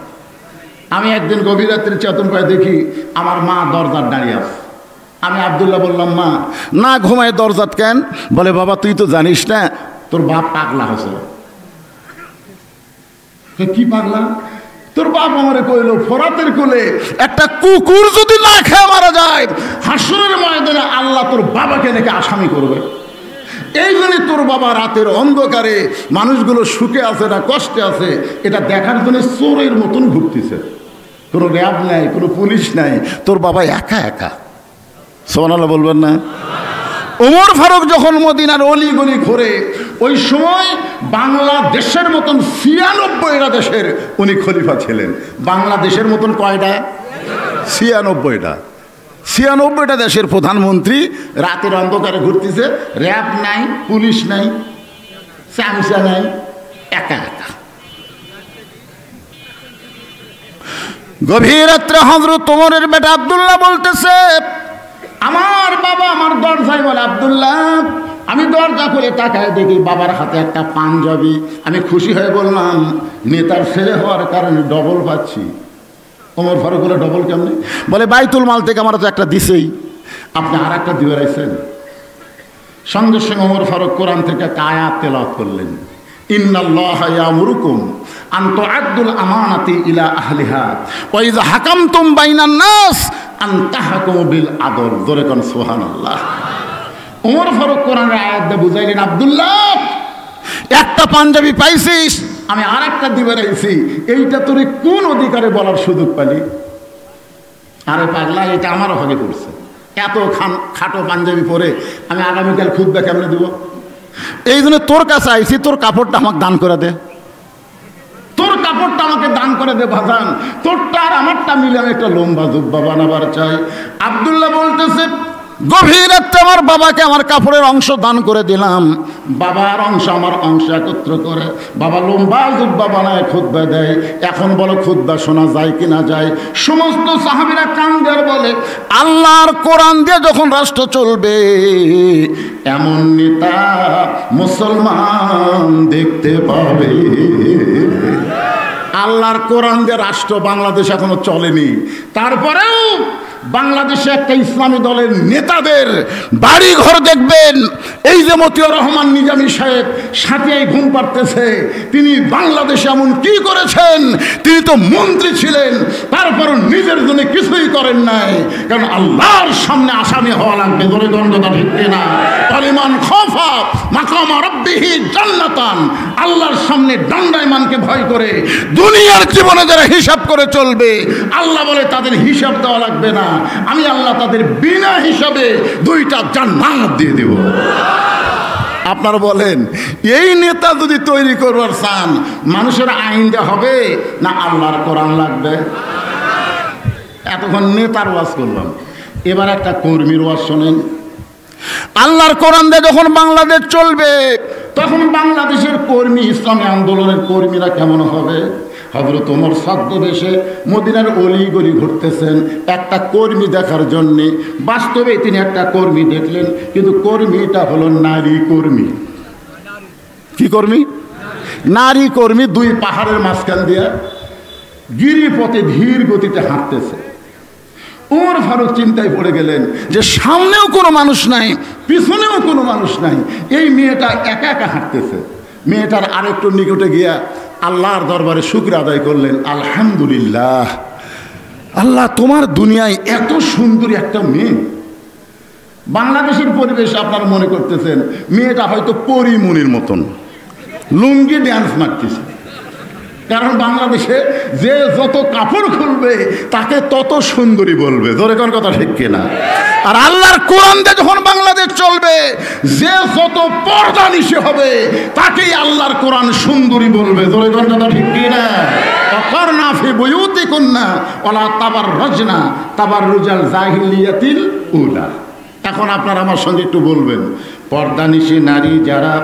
আমি একদিন গভীর রাত্রে চেতন পায় দেখি আমার মা দরজার দাঁড়িয়ে আছে। আমি আব্দুল্লাহ বললাম, মা, না ঘুমায় দরজাত কেন? বলে, বাবা তুই তো জানিস না তোর বাপ পাগলা হয়েছে। কি পাগলা? তোর বাপ আমারে কইল, ফোরাতের কোলে একটা কুকুর যদি না খেয়ে মারা যায়, হাসরের ময়দানে আল্লাহ তোর বাবাকে নাকি আসামি করবে। এই জন্য তোর বাবা রাতের অন্ধকারে মানুষগুলো সুখে আছে না কষ্টে আছে এটা দেখার জন্য চোরের মতন ঘুরতেছে। কোনো র্যাব নাই, কোনো পুলিশ নাই, তোর বাবা একা একা। সুবহানাল্লাহ বলবেন না? ওমর ফারুক যখন মদিনার অলিগলি ঘুরে, ওই সময় বাংলাদেশের মতন ৯৬টা দেশের উনি খলিফা ছিলেন। বাংলাদেশের মতন কয়টা? ৯৬টা। ৯৬টা দেশের প্রধানমন্ত্রী রাতের অন্ধকারে ঘুরতেছে, র্যাব নাই, পুলিশ নাই, চামচা নাই, একা একা। গভীর রাত্রে হযরত ওমরের বেটা আব্দুল্লাহ বলতেছে, আমার বাবা আমার দরজায় বলে, আব্দুল্লাহ, আমি দরজা খুলে তাকায় দেখি বাবার হাতে একটা পাঞ্জাবি। আমি খুশি হয়ে বললাম, নেতার ছেলে হওয়ার কারণে ডবল পাচ্ছি। ওমর ফারুক বলে, ডবল কেমনি? বলে, বাইতুল মাল থেকে আমার তো একটা দিছেই, আপনি আর একটা দিয়ে রাখছেন। সঙ্গে সঙ্গে ওমর ফারুক কোরআন থেকে একটা আয়াত তেলাওয়াত করলেন, ইন্নাল্লাহা ইয়ামুরুকুম আন তুআদ্দুল আমানাতি ইলা আহলিহা ওয়া ইযা হাকামতুম বাইনান নাস আন তাহকুমু বিল আদল। জোরে কোন সুবহানাল্লাহ। ওমর ফারুক কোরআনের আয়াত দিয়ে বুঝাইলেন, আব্দুল্লাহ, একটা পাঞ্জাবি পাইছিস, আমি আর একটা দিবে রাইছি, এইটা তোর কোন অধিকারে বলার সুযোগ পালি? আরে পাগলা, এটা আমারও ভাগে পড়ছে। এত খাটো পাঞ্জাবি পরে আমি আগামীকাল খুতবা কেমনে দিব? এই জন্য তোর কাছে আইছি, তোর কাপড়টা আমাকে দান করে দে, তোর কাপড়টা আমাকে দান করে দে ভাজান, তোরটা আর আমারটা মিলে আমি একটা লম্বা জুব্বা বানাবার চাই। আব্দুল্লাহ বলতেছে, গভীর রাতে আমার বাবাকে আমার কাপড়ের অংশ দান করে দিলাম, বাবার অংশ আমার অংশ একত্র করে বাবা লম্বা জুব্বা বানায় খুতবা দেয়। এখন বলো খুতবা শোনা যায় কি না যায়? সমস্ত সাহাবীরা কান্দার বলে, আল্লাহর কোরআন দিয়ে যখন রাষ্ট্র চলবে এমন নেতা মুসলমান দেখতে পাবে। আল্লাহর কোরআন দিয়ে রাষ্ট্র বাংলাদেশ এখনো চলেনি, তারপরেও বাংলাদেশে একটা ইসলামী দলের নেতাদের বাড়ি ঘর দেখবেন। এই যে মতিউর রহমান নিজামী সাহেব সাথিয়ায় ঘুম পাড়তেছে, তিনি বাংলাদেশে এমন কি করেছেন? তিনি তো মন্ত্রী ছিলেন, তারপরও নিজের জন্য কিছুই করেন নাই, কারণ আল্লাহর সামনে আসামি হওয়া লাগবে। ধরে দণ্ডটা ঠিক না? ওয়ালিমান খাফা মাকাম রাব্বিহি জান্নাতান, আল্লাহর সামনে দণ্ডায়মানকে ভয় করে দুনিয়ার জীবনে যারা হিসাব করে চলবে, আল্লাহ বলে তাদের হিসাব দেওয়া লাগবে না, আমি আল্লাহ তাদের বিনা হিসাবে 2টা জান্নাত দিয়ে দেব। আপনারা বলেন, এই নেতা যদি তৈরি করবার চান, মানুষের আইন দেওয়া হবে না আল্লাহর কোরআন লাগবে? এতক্ষণ নেতার ওয়াজ করলাম, এবার একটা কর্মীর ওয়াজ শোনেন। আল্লাহর কোরআন দিয়ে যখন বাংলাদেশ চলবে, তখন বাংলাদেশের কর্মী, ইসলামী আন্দোলনের কর্মীরা কেমন হবে? হযরত ওমর ছদ্মবেশে মদিনার অলি গলি ঘুরতেছেন একটা কর্মী দেখার জন্যে। বাস্তবে তিনি একটা কর্মী দেখলেন, কিন্তু কর্মীটা হলো নারী কর্মী। কি কর্মী? নারী কর্মী। 2 পাহাড়ের মাঝখান দিয়ে গিরিপথে ধীর গতিতে হাঁটতেছে। ওমর ফারুক চিন্তায় পড়ে গেলেন যে সামনেও কোনো মানুষ নাই, পিছনেও কোনো মানুষ নাই, এই মেয়েটা একা একা হাঁটতেছে। মেয়েটার আরেকটু নিকটে গিয়া আল্লাহর দরবারে শুকর আদায় করলেন, আলহামদুলিল্লাহ, আল্লাহ তোমার দুনিয়ায় এত সুন্দরী একটা মেয়ে। বাংলাদেশের পরিবেশে আপনারা মনে করতেছেন মেয়েটা হয়তো পরিমণির মতন লুঙ্গি ড্যান্স মারতেছে, কারণ বাংলাদেশে যে যত কাপড় খুলবে তাকে তত সুন্দরী বলবে। ধরে কোন কথা ঠিক কিনা? আর আল্লাহর কোরআন দিয়ে যখন বাংলাদেশ চলবে, যে যত পর্দা নিশে হবে তাকেই আল্লাহর কোরআন সুন্দরী বলবে। ধরে কোন কথা ঠিক কিনা? অকরনা ফি বুয়ুতিকুন্না ওয়ালা তাবাররাজনা তাবাররুজাল জাহিলিয়াতিল উলা। এখন আপনারা আমার সঙ্গে একটু বলবেন, পর্দানিশী নারী যারা,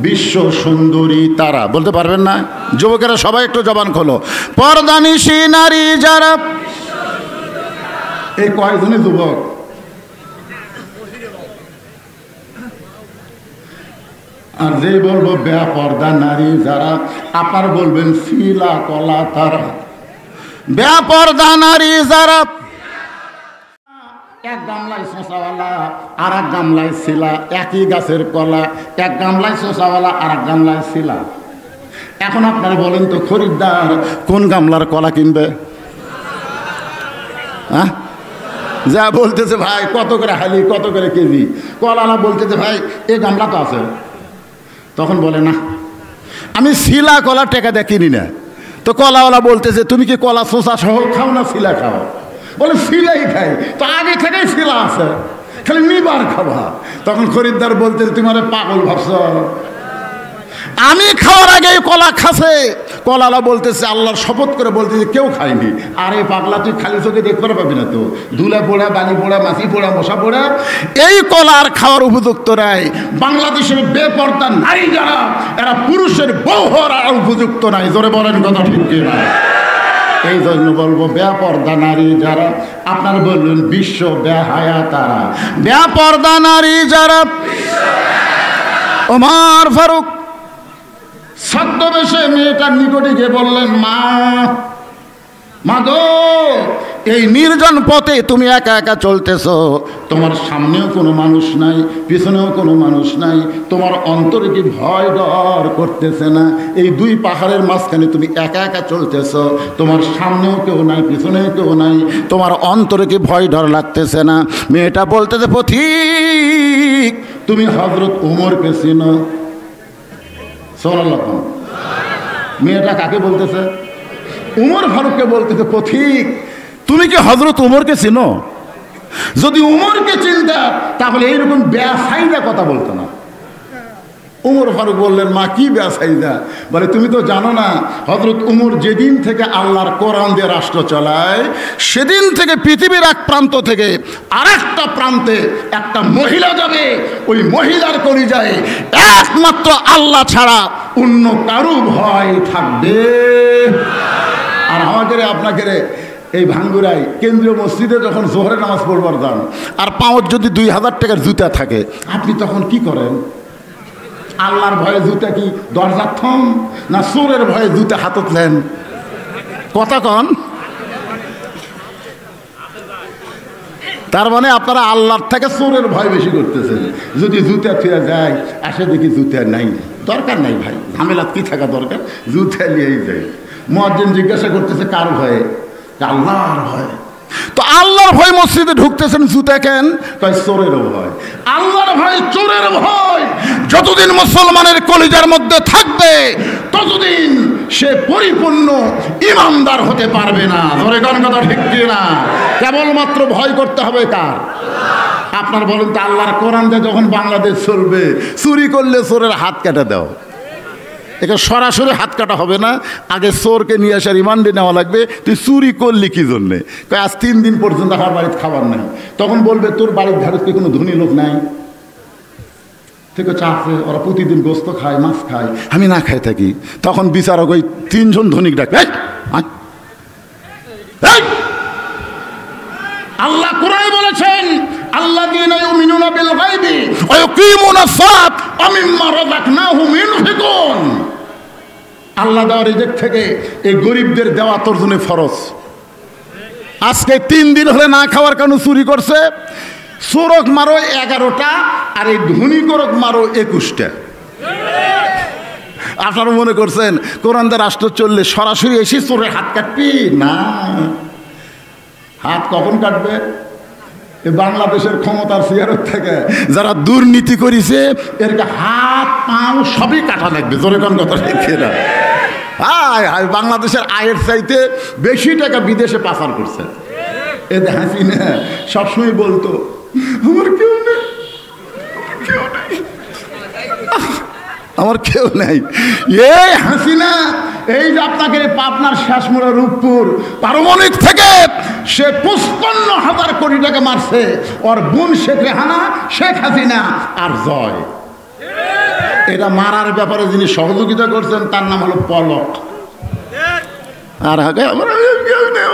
বিশ্ব সুন্দরী তারা। বলতে পারবেন না? যুবকেরা সবাই একটু জবান খোলো। পর্দানিশী নারী যারা। এই কয়জনে যুবক? আর যে বলবো বেপর্দা নারী যারা, আপনার বলবেন শিলা কলা তারা। বেপর্দা নারী যারা, এক গামলায় শোষাওয়ালা আর এক গামলায় শিলা, একই গাছের কলা, এক গামলায় শোষাওয়ালা আর এক গামলায় শিলা। এখন আপনারা বলেন তো খরিদ্দার কোন গামলার কলা কিনবে? হ্যাঁ, যা বলতেছে ভাই কত করে হালি, কত করে কেজি। কলালা বলতেছে ভাই এই গামলা তো আছে, তখন বলে না আমি শিলা কলা টেকা দিয়ে কিনি না। তো কলাওয়ালা বলতেছে তুমি কি কলা শোষা সহ খাও না শিলা খাও? বলে শিলাই খাই, তো আগে থেকেই শিলা আছে, খালি নিবার খাবা। তখন খরিদ্দার বলতেছে তুমি মানে পাগল ভাবছ, আমি খাওয়ার আগে কলা খাসে। কলালা বলতেছে আল্লাহর শপথ করে বলতেছে কেউ খায়নি। আরে পাগলা তুই খালি চোখে দেখতে পাবি না তো, ধুলা পোড়া, বালি পোড়া, মাছি পোড়া, মশা পোড়া, এই কলার খাওয়ার উপযুক্ত নাই। বাংলাদেশের বেপর্দা নারী যারা, এরা পুরুষের বউ হওয়ার আর উপযুক্ত নাই। জোরে বলেন কথা ঠিক কিনা? এই জন্য বলবো বেপর্দা নারী যারা, আপনারা বললেন বিশ্ব বেহায়া তারা। বেপর্দা নারী যারা। ওমর ফারুক ছদ্মবেশে মেয়েটার নিকটে গিয়ে বললেন, মা, মা গো, এই নির্জন পথে তুমি একা একা চলতেছো, তোমার সামনেও কোনো মানুষ নাই, পিছনেও কোনো মানুষ নাই, তোমার অন্তরে কি ভয় ডর করতেছে না? এই 2 পাহাড়ের মাঝখানে তুমি একা একা চলতেছো, তোমার সামনেও কেউ নাই, পিছনেও কেউ নাই, তোমার অন্তরে কি ভয় ডর লাগতেছে না? মেয়েটা বলতেছে পথিক তুমি হযরত ওমরকে চিনো? সুবহানাল্লাহ। মেয়েটা কাকে বলতেছে? ওমর ফারুককে বলতেছে পথিক তুমি কি হযরত ওমরকে চিনো? যদি ওমরকে চিনতা তাহলে এইরকম বেসাইদা কথা বলতো না। ওমর ফারুক বললেন, মা কি বেসাইদা? বলে তুমি তো জানো না হযরত ওমর যেদিন থেকে আল্লাহর কোরআন দিয়ে রাষ্ট্র চালায়, সেদিন থেকে পৃথিবীর এক প্রান্ত থেকে আরেকটা প্রান্তে একটা মহিলা যাবে, ওই মহিলার কলিজায় একমাত্র আল্লাহ ছাড়া অন্য কারো ভয় থাকবে। আর আমাদের আপনাকে এই ভাঙ্গুরাই কেন্দ্রীয় মসজিদে যখন জোহরের নামাজ পড়বার যান, আর পাঁচ যদি 2000 টাকার জুতা থাকে, আপনি তখন কি করেন? আল্লাহর ভয়ে জুতা কি দরজার থম, না চোরের ভয়ে জুতা হাতত নেন? কথা কন। তার মানে আপনারা আল্লাহর থেকে চোরের ভয় বেশি করতেছেন। যদি জুতা ফিরে যায়, আসে দেখি জুতা নাই, দরকার নাই ভাই, ঝামেলা কি থাকা দরকার, জুতা নিয়েই যায়। মুয়াজ্জিন জিজ্ঞাসা করতেছে কার ভয়ে? আল্লাহর ভয়। তো আল্লাহর ভয় মসজিদে ঢুকতেছেন, জুতা কেন? তাই চোরেরও ভয়। আল্লাহর আমার ভাই চোরের ভয় যতদিন মুসলমানের কলিজার মধ্যে থাকবে ততদিন সে পরিপূর্ণ ইমানদার হতে পারবে না। ধরে কোন কথা ঠিক কিনা? কেবলমাত্র ভয় করতে হবে কার? আপনার বলেন তো, আল্লাহর কোরআন দিয়ে যখন বাংলাদেশ চলবে, চুরি করলে চোরের হাত কেটে দাও। একে সরাসরি হাত কাটা হবে না, আগে চোরকে নিয়ে আসার রিমান্ডে নেওয়া লাগবে। তুই চুরি করলি কি জন্যে? আজ 3 দিন পর্যন্ত আমার বাড়িতে খাবার নাই। তখন বলবে তোর বাড়ির ধারে কি কোনো ধনী লোক নাই? থেকে চাচ্ছে ওরা প্রতিদিন গোস্ত খায়, মাছ খায়, আমি না খাই থাকি। তখন বিচারক ওই 3 জন ধনিক ডাকে। আল্লাহ কোরআনে বলেছেন, আল্লাযীনা ইউমিনুনা বিল গায়বি ওয়া ইউকিমুনাস সালাত ওয়া মিম্মা রাযাকনাহুম ইউনফিকুন। আল্লাহ দেওয়া রিজিক থেকে এই গরিবদের দেওয়া তোর জন্য ফরজ। আজকে 3 দিন হলে না খাওয়ার কারণে চুরি করছে। চোরক মারো 11টা, আর এই ধনী করক মারো 21টা। আপনারা মনে করছেন কোরআন দিয়ে রাষ্ট্র চললে সরাসরি এসে চোরের হাত কাটবি? না, হাত কখন কাটবে? বাংলাদেশের ক্ষমতার চেয়ারের থেকে যারা দুর্নীতি করেছে এরকে হাত পাও সবই কাটা লাগবে। জোরে কোন কথা লিখে না? বাংলাদেশের আয়ের চাইতে বেশি টাকা বিদেশে পাচার করছে। এতে হাসিনা সবসময় বলতো আমার কেউ নেই, আমার কেউ নেই। এই হাসিনা, এই যে আপনাকে পাবনার শেষমুড়া রূপপুর পারমাণবিক থেকে সে 55,000 কোটি টাকা মারছে। ওর বোন শেখ রেহানা, শেখ হাসিনা আর জয়, এটা মারার ব্যাপারে যিনি সহযোগিতা করছেন তার নাম হলো পলক। আর আগে আমার কেউ নেই।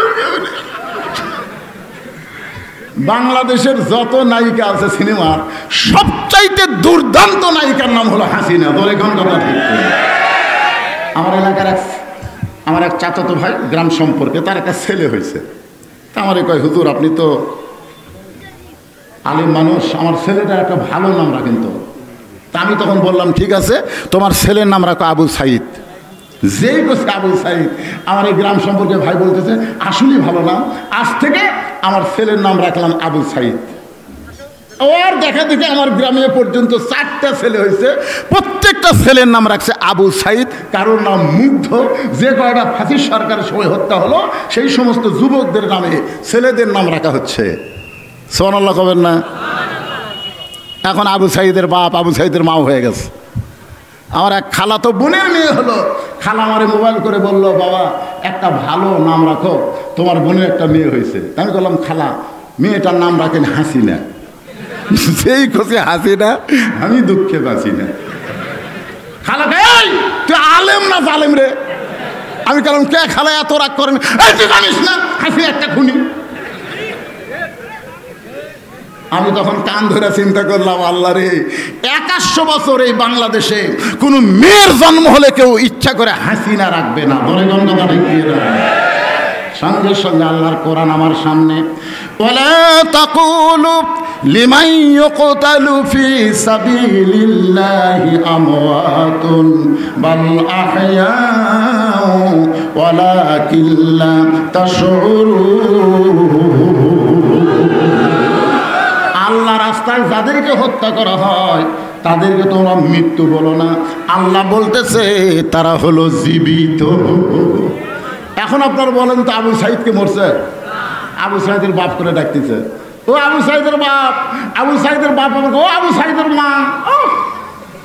বাংলাদেশের যত নায়িকা আছে সিনেমার, সবচাইতে দুর্দান্ত নায়িকার নাম হলো হাসিনা। বলে কোন কথা ঠিক? আমার এলাকার আমার এক চাচাতো ভাই, গ্রাম সম্পর্কে, তার একটা ছেলে হয়েছে। তা আমারে কয়, হুজুর আপনি তো আলিম মানুষ, আমার ছেলেটার একটা ভালো নাম রাখেন তো। তা আমি তখন বললাম, ঠিক আছে, তোমার ছেলের নাম রাখো আবু সাইদ। যেই বলছে আবু সাইদ, আমার এই গ্রাম সম্পর্কে ভাই বলতেছে আসলেই ভালো নাম, আজ থেকে আমার ছেলের নাম রাখলাম আবু সাইদ। ওর দেখা দেখে আমার গ্রামে পর্যন্ত 4টা ছেলে হয়েছে, প্রত্যেকটা ছেলের নাম রাখছে আবু সাইদ। কারোর নাম মুগ্ধ। যে কয়টা ফাঁসির সরকারের সময় হত্যা হলো সেই সমস্ত যুবকদের নামে ছেলেদের নাম রাখা হচ্ছে। সুবহানাল্লাহ কবেন না? এখন আবু সাইদের বাপ, আবু সাইদের মাও হয়ে গেছে। আমার এক খালা তো বোনের মেয়ে হলো। খালা আমারে মোবাইল করে বলল, বাবা একটা ভালো নাম রাখো, তোমার বোনের একটা মেয়ে হয়েছে। আমি বললাম, খালা মেয়েটার নাম রাখেন হাসিনা। সেই খুশি হাসিনা, আমি দুঃখে বাঁচি না। খালা এই তুই আলেম না জালেম রে? আমি বললাম, কে খালা এত রাগ করেন? এই তুই জানিস না হাসিনা একটা খুনি? আমি তখন কান ধরে চিন্তা করলাম, আল্লাহ রে, 2100 বছর এই বাংলাদেশে কোনো মেয়ের জন্ম হলে কেউ ইচ্ছা করে হাসিনা রাখবে না। বলে গঙ্গা দেখিয়ে দেয়। সঙ্গে সঙ্গে আল্লাহর কোরআন আমার সামনে, ওয়ালা তাকুলু লিমান ইউকতালু ফি সাবিলিল্লাহি আমওয়াতুন বাল আহয়াউ ওয়ালাকিন লা তাশউরুন। আল্লাহ রাস্তায় যাদেরকে হত্যা করা হয় তাদেরকে তোমরা মৃত্যু বলো না, আল্লাহ বলতেছে তারা হলো জীবিত। এখন আপনারা বলেন তো, আবু সাইদকে মরছে? আবু সাইদের বাপ করে ডাকতেছে, ও আবু সাইদের বাপ, আবু সাইদের বাপ, ও আবু সাইদের মা।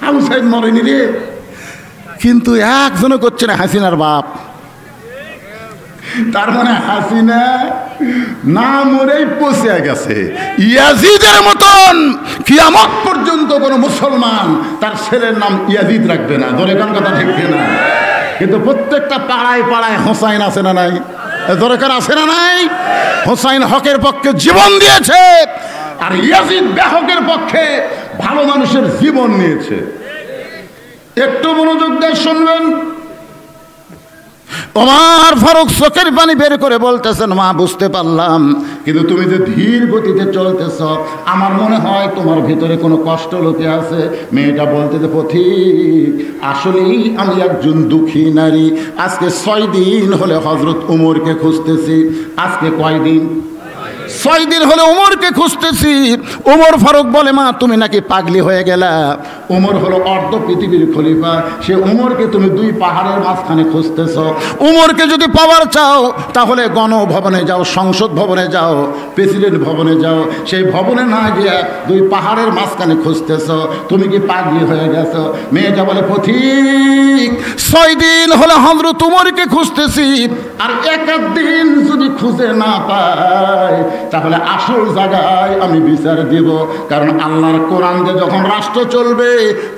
আবু সাইদ মরেনি রে, কিন্তু একজনও করছে না হাসিনার বাপ। তার মানে হাসিনা না মরেই পচে গেছে। ইয়াজিদের মতন কিয়ামত পর্যন্ত কোনো মুসলমান তার ছেলের নাম ইয়াজিদ রাখবে না। ধরে কোন কথা ঠিক না? কিন্তু প্রত্যেকটা পাড়ায় পাড়ায় হোসাইন আছে না নাই? দরকার আছে না নাই? হোসাইন হকের পক্ষে জীবন দিয়েছে, আর ইয়াজিদ বেহকের পক্ষে ভালো মানুষের জীবন নিয়েছে। একটু মনোযোগ দিয়ে শুনবেন। ওমর ফারুক চোখের পানি বের করে বলতেছেন, মা বুঝতে পারলাম, কিন্তু তুমি যে ধীর গতিতে চলতেছ, আমার মনে হয় তোমার ভিতরে কোনো কষ্ট লোকে আছে। মেয়েটা বলতেছে, পথিক আসলেই আমি একজন দুঃখী নারী। আজকে 6 দিন হলে হজরত উমরকে খুঁজতেছি। আজকে কয়দিন? 6 দিন হলে উমরকে খুঁজতেছি। উমর ফারুক বলে, মা তুমি নাকি পাগলি হয়ে গেলা? উমর হলো অর্ধ পৃথিবীর খলিফা, সে উমরকে তুমি 2 পাহাড়ের মাঝখানে খুঁজতেছ। উমরকে যদি পাওয়ার চাও তাহলে গণভবনে যাও, সংসদ ভবনে যাও, প্রেসিডেন্ট ভবনে যাও। সেই ভবনে না গিয়ে 2 পাহাড়ের মাঝখানে খুঁজতেছ, তুমি কি পাগলি হয়ে গেছো? মেয়েটা বলে, পথিক 6 দিন হলে হযরত উমরকে খুঁজতেছি, আর 1 দিন যদি খুঁজে না পাই তাহলে আসল জায়গায় আমি বিচার দেব। কারণ আল্লাহর কোরআন দিয়ে যখন রাষ্ট্র চলবে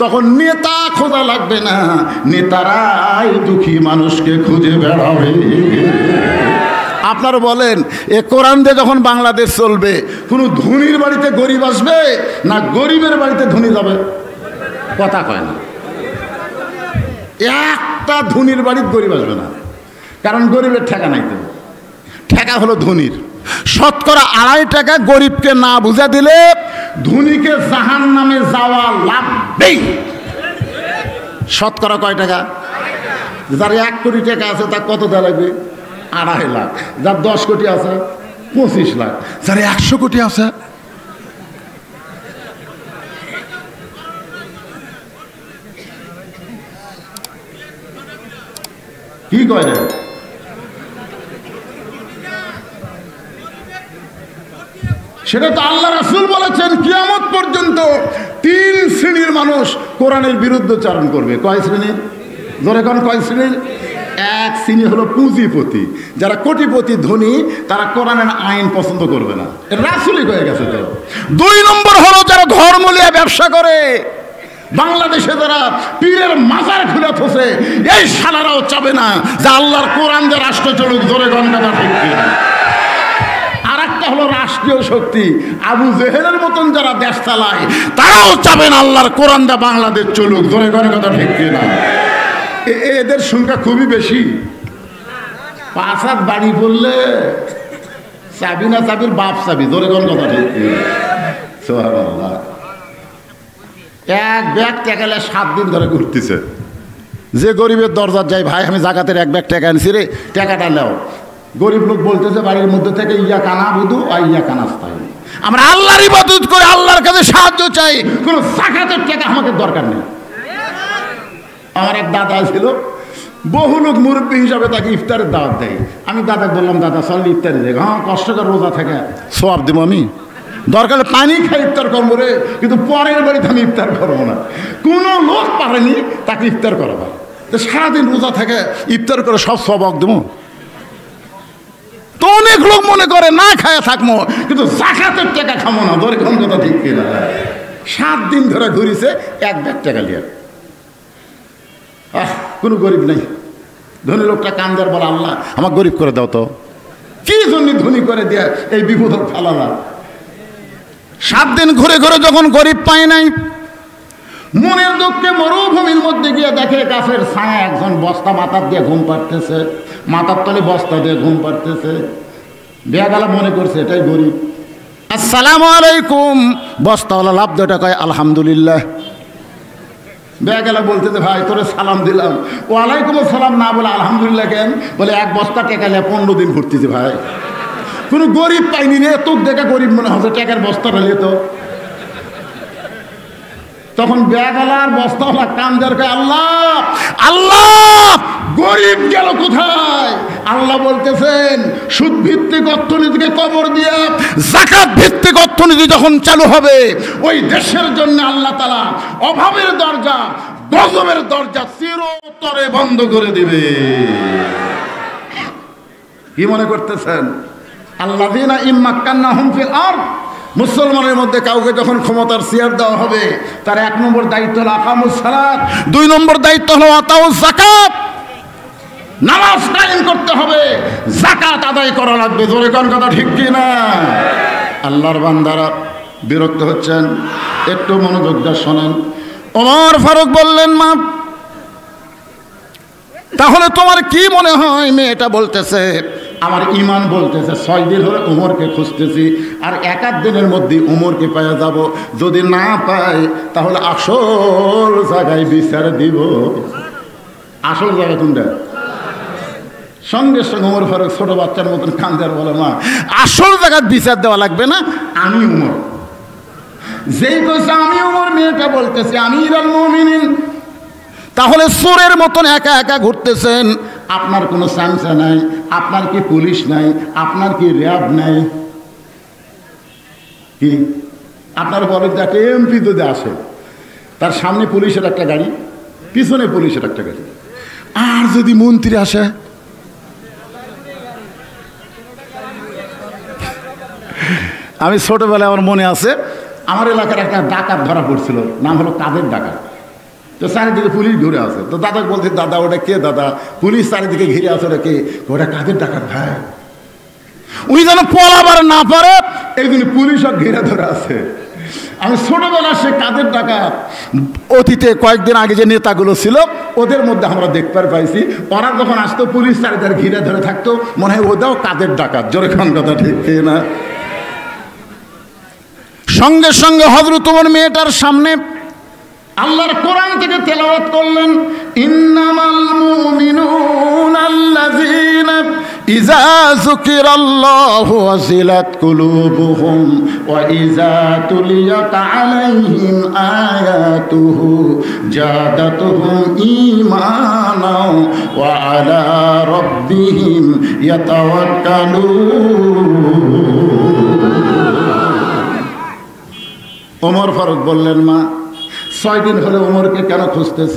তখন নেতা খোঁজা লাগবে না, নেতারাই দুঃখী মানুষকে খুঁজে বেড়াবে। আপনারা বলেন, এ কোরআন দিয়ে যখন বাংলাদেশ চলবে, কোনো ধনীর বাড়িতে গরিব আসবে না গরিবের বাড়িতে ধনী যাবে? কথা কয় না। একটা ধনীর বাড়িতে গরিব আসবে না, কারণ গরিবের ঠেকা নাই। তো ঠেকা হলো ধনীর। শতকরা 2.5 টাকা গরিবকে না বুঝা দিলে ধনীকে জাহান্নামে যাওয়া লাগবেই। শতকরা কয় টাকা? যার 1 কোটি টাকা আছে তার কত দেওয়া লাগবে? 2.5 লাখ। যার 10 কোটি আছে 25 লাখ। যার 100 কোটি আছে কি কয় রে? সেটা তো আল্লাহ রাসূল বলেছেন, কিয়ামত পর্যন্ত 3 শ্রেণীর মানুষ কোরআনের বিরুদ্ধচারণ করবে। কয় শ্রেণীর? জোরে কোন কয় শ্রেণীর? 1 শ্রেণী হলো পুঁজিপতি, যারা কোটিপতি ধনী, তারা কোরআনের আইন পছন্দ করবে না, রাসূলই হয়ে গেছে। তো 2 নম্বর হলো যারা ধর্ম নিয়ে ব্যবসা করে। বাংলাদেশে যারা পীরের মাজার খুলে থসে, এই শালারাও চাবে না যে আল্লাহর কোরআন দিয়ে রাষ্ট্র চলুক। জোরে গণনা ঠিক কিনা? আর একটা হলো রাষ্ট্রীয় শক্তি, আবু জেহেলের মতন যারা দেশ চালায়, তারাও চাবে না আল্লাহর কোরআন দিয়ে বাংলাদেশ চলুক। জোরে গণনা ঠিক কিনা? এদের সংখ্যা খুবই বেশি। 5 হাত বাড়ি পড়লে চাবি না চাবির বাপ চাবি। জোরে গণনা ঠিক কিনা? সুবহানাল্লাহ। 1 ব্যাগ টাকা 7 দিন ধরে ঘুরতেছে। যে গরিবের দরজার যায়, ভাই আমি জাকাতের 1 ব্যাগ টাকা আনছি রে, টাকাটা নাও। গরিব লোক বলতেছে বাড়ির মধ্যে থেকে, ইয়া কানা বুধু আর ইয়া কানাস্তাই, আমরা আল্লাহর ইবাদত করে আল্লাহর কাছে সাহায্য চাই, কোনো জাকাতের টাকা আমাদের দরকার নেই। আমার এক দাদা ছিল, বহু লোক মুরব্বী হিসাবে তাকে ইফতারের দাওয়াত দেয়। আমি দাদাকে বললাম, দাদা চল ইফতারে দেখ। হ্যাঁ, কষ্টকর রোজা থাকে, সওয়াব দেবো আমি, দরকার পানি খাই ইফতার করবো রে, কিন্তু পরের বাড়িতে আমি ইফতার করবো না। কোনো লোক পারেনি তাকে ইফতার করাবো, তো সারাদিন রোজা থাকে ইফতার করে সব সওয়াব দেবো। তো অনেক লোক মনে করে না খায় থাকবো, কিন্তু জাকাতের টাকা খাবো না। ধরে কোন কথা ঠিক কিনা? 7 দিন ধরে ঘুরিছে 1 ব্যাগ টাকা নিয়ে। কোনো গরিব নেই। ধনী লোকটা কান্দার বলে, আল্লাহ আমার গরিব করে দাও। তো কি জন্য ধনী করে দেয়া এই বিপদ ফালালা? 7 দিন ঘুরে ঘুরে যখন গরিব পায় নাই, মনের দুঃখে মরুভূমির মধ্যে গিয়ে দেখে গাছের ছায়া একজন বস্তা মাথার দিয়ে ঘুম পাড়তেছে, মাথার তলে বস্তা দিয়ে ঘুম পাড়তেছে। বেয়াগালা মনে করছে এটাই গরিব। আসসালামু আলাইকুম। বস্তাওয়ালা লাভ দুটা কয় আলহামদুলিল্লাহ। বেয়াগালা বলতেছে, ভাই তোরে সালাম দিলাম। ওয়ালাইকুম আসসালাম না বলে আলহামদুলিল্লাহ কেন? বলে 1 বস্তা টাকা নিয়ে 15 দিন ঘুরতেছি ভাই, কোনো গরিব পাইনি রে। তোর দেখে গরিব মনে হচ্ছে, টাকার বস্তা ফেলে। তো তখন ব্যাগওয়ালার বস্তাওয়ালা কান্দার কয়, আল্লাহ আল্লাহ গরিব গেল কোথায়? আল্লাহ বলতেছেন, সুদ ভিত্তিক অর্থনীতিকে কবর দিয়া যাকাত ভিত্তিক অর্থনীতি যখন চালু হবে, ওই দেশের জন্য আল্লাহ তাআলা অভাবের দরজা, গজবের দরজা চিরতরে বন্ধ করে দিবে। কি মনে করতেছেন? আল্লাযীনা ইম্মাক্কান্নাহুম ফিল আরদ, মুসলমানের মধ্যে কাউকে যখন ক্ষমতার চেয়ার দেওয়া হবে, তার 1 নম্বর দায়িত্ব হলো আকামুস সালাত, 2 নম্বর দায়িত্ব হলো আতাউজ যাকাত। নামাজ কায়েম করতে হবে, যাকাত আদায় করা লাগবে। জোরে কোন কথা ঠিক কি না? আল্লাহর বান্দারা বিরক্ত হচ্ছেন, একটু মনোযোগ দিয়ে শোনেন। ওমর ফারুক বললেন, মা তাহলে তোমার কি মনে হয়? মেয়েটা বলতেছে, আমার ইমান বলতেছে 6 দিন হলে উমরকে খুঁজতেছি, আর 1 দিনের মধ্যে উমরকে পাওয়া যাব। যদি না পাই তাহলে আসল জায়গায় বিচার দিব। আসল জায়গা কোনটা? সঙ্গে সঙ্গে ওমর ফারুক ছোট বাচ্চার মতন কান্দে আর বলে, মা আসল জায়গার বিচার দেওয়া লাগবে না, আমি উমর। যেই কইছে আমি উমর, মেয়েটা বলতেছে আমিরুল মুমিনিন। তাহলে চোরের মতন একা একা ঘুরতেছেন, আপনার কোনো চামচা নাই, আপনার কি পুলিশ নাই, আপনার কি র্যাব নাই, কি আপনার বলে যাকে এমপি যদি আসে, তার সামনে পুলিশের একটা গাড়ি, পিছনে পুলিশের একটা গাড়ি, আর যদি মন্ত্রী আসে, আমি ছোটবেলায় আমার মনে আছে, আমার এলাকার একটা ডাকাত ধরা পড়ছিল, নাম হলো কাদের ডাকাত। তো চারিদিকে পুলিশ ঘুরে আসে, তো দাদা বলছে, দাদা ওটা কে দাদা, পুলিশ চারিদিকে ঘিরে আসে, ওটা কে? ওটা কাদের ডাকাত ভাই। উনি যেন পলাবার না পারে এই জন্য পুলিশও ঘিরে ধরে আছে। আমি ছোটবেলা সে কাদের ডাকাত, অতীতে কয়েকদিন আগে যে নেতাগুলো ছিল ওদের মধ্যে আমরা দেখতে পাইছি, ওরা যখন আসতো পুলিশ চারিদার ঘিরে ধরে থাকতো, মনে হয় ওটাও কাদের ডাকাত। জোরে খান কথা ঠিক না? সঙ্গে সঙ্গে হযরত ওমর মেয়েটার সামনে আল্লাহর কোরআন থেকে তেলাওয়াত করলেন, ইন্নামাল মুমিনুনা আল্লাযীনা ইযা যুকিরাল্লাহু ওয়াজিলাত কুলুবুহুম ওয়া ইযা তুলিয়াত আলাইহিম আয়াতুহু জাদাতুহুম ঈমানাও ওয়া আলা রাব্বিহিম ইয়াতাওয়াক্কালুন। ওমর ফারুক বললেন, মা 6 দিন হলে ওমরকে কেন খুঁজতেছ?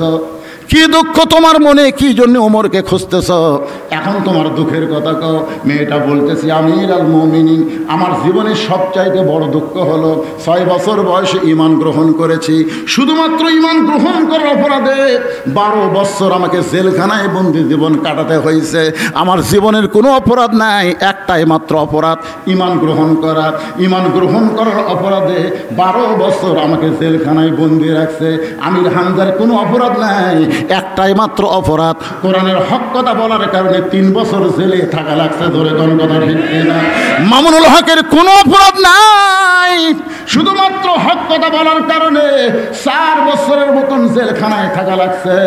কি দুঃখ তোমার মনে, কি জন্য ওমরকে খুঁজতেছ? এখন তোমার দুঃখের কথা কও। মেয়েটা বলতেছি, আমিরুল মুমিনিন, আমার জীবনের সবচাইতে বড় দুঃখ হলো 6 বছর বয়সে ঈমান গ্রহণ করেছি। শুধুমাত্র ঈমান গ্রহণ করার অপরাধে 12 বছর আমাকে জেলখানায় বন্দি জীবন কাটাতে হয়েছে। আমার জীবনের কোনো অপরাধ নাই, একটাই মাত্র অপরাধ, ঈমান গ্রহণ করা। ঈমান গ্রহণ করার অপরাধে 12 বছর আমাকে জেলখানায় বন্দি রাখছে। আমির হামজার কোনো অপরাধ নাই, একটাই মাত্র অপরাধ, কোরআনের হক কথা বলার কারণে 3 বছর জেলে থাকা লাগছে। ধরে কোন কথা ঠিক না? মামুনুল হকের কোনো অপরাধ নাই, শুধুমাত্র হক কথা বলার কারণে 4 বছরের মতন জেলখানায় থাকা লাগছে।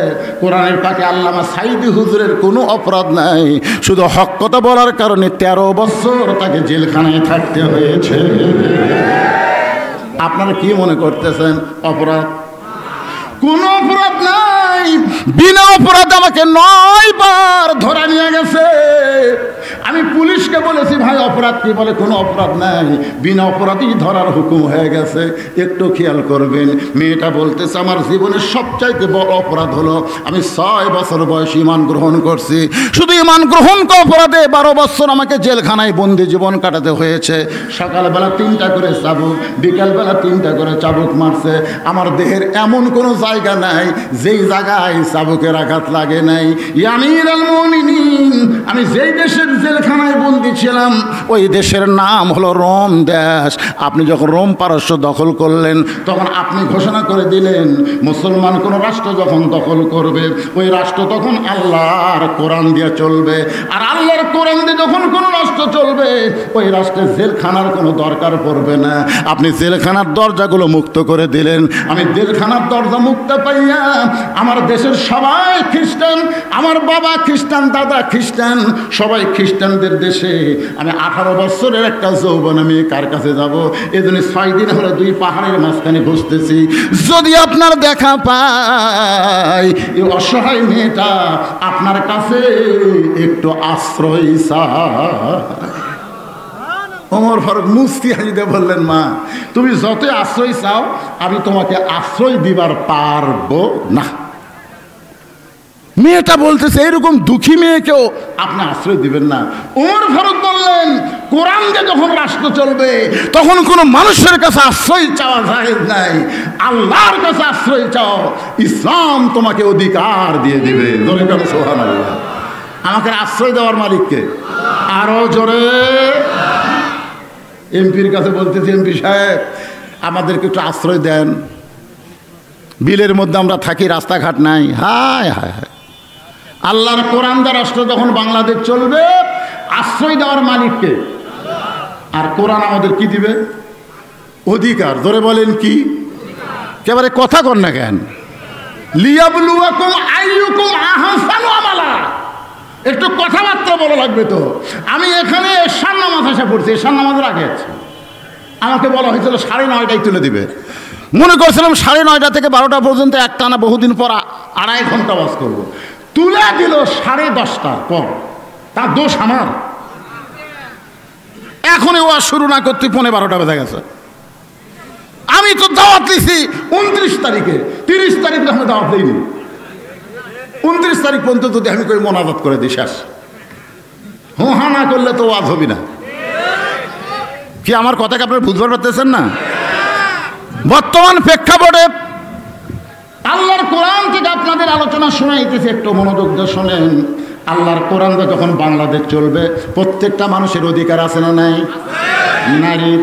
কোরআনের পাকে আল্লামা সাইদি হুজুরের কোনো অপরাধ নাই, শুধু হক কথা বলার কারণে 13 বছর তাকে জেলখানায় থাকতে হয়েছে। আপনারা কি মনে করতেছেন অপরাধ? কোনো অপরাধ নাই। বিনা অপরাধ আমাকে 9 বার ধরা নিয়ে গেছে। আমি পুলিশকে বলেছি, ভাই অপরাধ কি? বলে কোনো অপরাধ নাই, বিনা অপরাধী ধরার হুকুম হয়ে গেছে। একটু খেয়াল করবেন, মেয়েটা বলতেছে আমার জীবনের সবচাইতে বড় অপরাধ হলো আমি 6 বছর বয়সে ঈমান গ্রহণ করছি। শুধু ঈমান গ্রহণ অপরাধে 12 বছর আমাকে জেলখানায় বন্দি জীবন কাটাতে হয়েছে। সকালবেলা 3টা করে চাবুক, বিকালবেলা 3টা করে চাবুক মারছে। আমার দেহের এমন কোনো জায়গা নাই যেই জায়গায় চাবুকের আঘাত লাগে নাই। আমিরুল মুমিনিন, আমি যেই দেশের জেলখানায় বন্দি ছিলাম ওই দেশের নাম হলো রোম দেশ। আপনি যখন রোম পারস্য দখল করলেন তখন আপনি ঘোষণা করে দিলেন মুসলমান কোন রাষ্ট্র যখন দখল করবে ওই রাষ্ট্র তখন আল্লাহর কোরআন দিয়ে চলবে। আর আল্লাহর কোরআন দিয়ে যখন কোনো রাষ্ট্র চলবে ওই রাষ্ট্রের জেলখানার কোনো দরকার পড়বে না। আপনি জেলখানার দরজাগুলো মুক্ত করে দিলেন। আমি জেলখানার দরজা মুক্ত পাইয়া আমার দেশের সবাই খ্রিস্টান, আমার বাবা খ্রিস্টান, দাদা খ্রিস্টান, সবাই খ্রিস্টানদের দেশে আমি 18 বছরের একটা যৌবন আমি কার কাছে যাব? এজন্য 6 দিন হলো 2 পাহাড়ের মাঝখানে ঘুরতেছি। যদি আপনার দেখা পাই এই অসহায় মেয়েটা আপনার কাছে একটু আশ্রয় চায়। ওমর ফারুক মুস্কি হাসিতে বললেন, মা তুমি যতই আশ্রয় চাও আমি তোমাকে আশ্রয় দিবার পারবো না। মেয়েটা বলতেছে এরকম দুঃখী মেয়েকেও আপনি আশ্রয় দিবেন না। ওমর ফারুক বললেন, কোরআন দিয়ে যখন রাষ্ট্র চলবে তখন কোনো মানুষের কাছে আশ্রয় চাওয়া জায়েজ নাই, আল্লাহর কাছে আশ্রয় চাও, ইসলাম তোমাকে অধিকার দিয়ে দিবে। ধরে কেন সুবহানাল্লাহ। আমাকে আশ্রয় দেওয়ার মালিককে আরো জোরে। এমপির কাছে বলতেছি, এমপি সাহেব আমাদেরকে একটু আশ্রয় দেন, বিলের মধ্যে আমরা থাকি, রাস্তাঘাট নাই। হায় হায় হায়, আল্লাহর কোরআন দা রাষ্ট্র যখন বাংলাদেশ চলবে আশ্রয় দেওয়ার মালিককে। আর কোরআন আমাদের কি দিবে? অধিকার। ধরে বলেন কি? একেবারে কথা কর না কেন? লিয়াবলুয়াকুম আইয়ুকুম আহসানু আমালা। একটু কথাবার্তা বলা লাগবে তো। আমি এখানে এশার নামাজ এসে পড়ছি, এশার নামাজের আগে আছি। আমাকে বলা হয়েছিল 9:30 তুলে দিবে। মনে করছিলাম 9:30 থেকে 12টা পর্যন্ত একটানা বহুদিন পর 2.5 ঘন্টা ওয়াজ করবো। তুলে দিল 10:30 পর। তার দোষ আমার? এখনই ওয়াজ শুরু না করতে 11:15 বেজে গেছে। আমি তো দাওয়াত দিছি 29 তারিখে, 30 তারিখে আমি দাওয়াত দিইনি। 29 তারিখ পর্যন্ত যদি আমি কই মোনাজাত করে দিই শেষ। হা না করলে তো ওয়াজ হবি না। কি আমার কথাকে আপনারা বুঝতে পারতেছেন না? বর্তমান প্রেক্ষাপটে আল্লাহর কোরআন থেকে আপনাদের আলোচনা শোনাইতেছে, একটু মনোযোগ দিয়ে শোনেন। আল্লাহর কোরআনটা যখন বাংলাদেশ চলবে, প্রত্যেকটা মানুষের অধিকার আছে না নাই? নারীর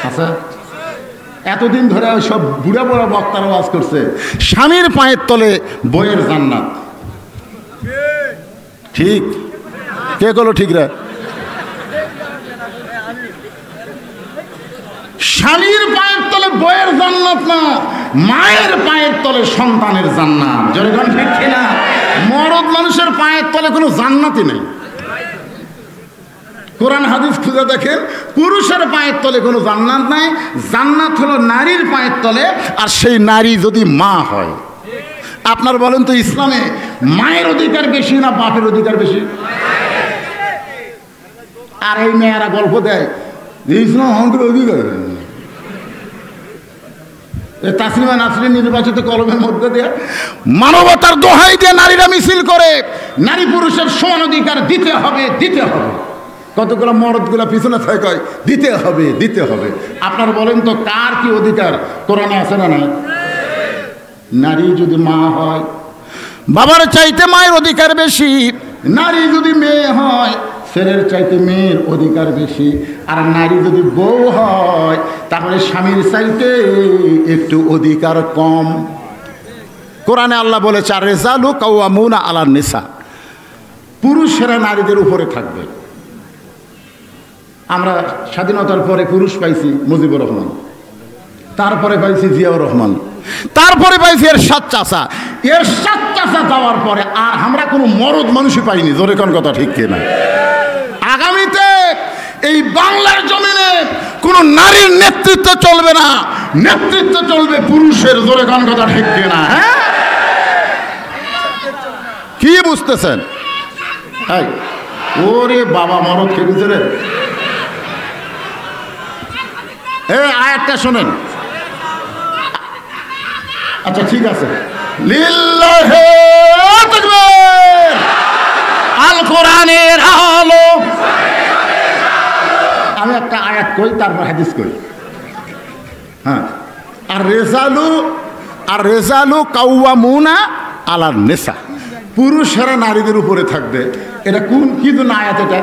আছে। এতদিন ধরে সব বুড়া বুড়া বক্তারা ওয়াজ করছে স্বামীর পায়ের তলে বইয়ের জান্নাত। ঠিক কে করলো? ঠিক রে, স্বামীর পায়ের তলে বইয়ের জান্নাত না, মায়ের পায়ের তলে সন্তানের জান্নাত। জনগণ ঠিক কিনা? মরদ মানুষের পায়ের তলে কোনো জান্নাতই নেই। কোরআন হাদিস খুঁজে দেখেন, পুরুষের পায়ের তলে কোনো জান্নাত নাই। জান্নাত হলো নারীর পায়ের তলে, আর সেই নারী যদি মা হয়। আপনার বলেন তো, ইসলামে মায়ের অধিকার বেশি না বাপের অধিকার বেশি? আর এই মেয়েরা গল্প দেয় ইসলাম আমাদের অধিকার। তাসলিমা নাসরিন নির্বাচিত কলমের মধ্যে দিয়ে মানবতার দোহাই দিয়ে নারীরা মিছিল করে নারী পুরুষের সমান অধিকার দিতে হবে, দিতে হবে। কতগুলো মরদগুলো পিছনে থাকে দিতে হবে, দিতে হবে। আপনার বলেন তো, কার কি অধিকার কোরআনে আছে না নাই? নারী যদি মা হয়, বাবার চাইতে মায়ের অধিকার বেশি। নারী যদি মেয়ে হয়, ছেলের চাইতে মেয়ের অধিকার বেশি। আর নারী যদি বউ হয়, তাহলে স্বামীর চাইতে একটু অধিকার কম। কোরআনে আল্লাহ বলেছে, আর রিজালু কাওয়ামুনা আলান নিসা, পুরুষেরা নারীদের উপরে থাকবে। আমরা স্বাধীনতার পরে পুরুষ পাইছি মুজিবুর রহমান, তারপরে পাইছি জিয়াউর রহমান, তারপরে পাইছি এরশাদ চাচা। এরশাদ চাচা যাওয়ার পরে আর আমরা কোনো মরদ মানুষই পাইনি। জোরে কোন কথা ঠিক কিনা? আগামীতে এই বাংলার জমিনে কোনো নারীর নেতৃত্ব চলবে না, নেতৃত্ব চলবে পুরুষের। জোরে কোন কথা ঠিক কিনা? হ্যাঁ, কি বুঝতেছেন? ওরে বাবা, মরদ খেয়েছে রে। আয়াতটা শোনেন। আচ্ছা ঠিক আছে, লিল্লাহি তাকবীর, আল কোরআনের আলো। আমি একটা আয়াত কই, তারপর হাদিস কই। হ্যাঁ, আর রেজালু কাওয়ামুনা আলান নিসা, পুরুষেরা নারীদের উপরে থাকবে। এটা কোন কি জন্য আয়াত? এটা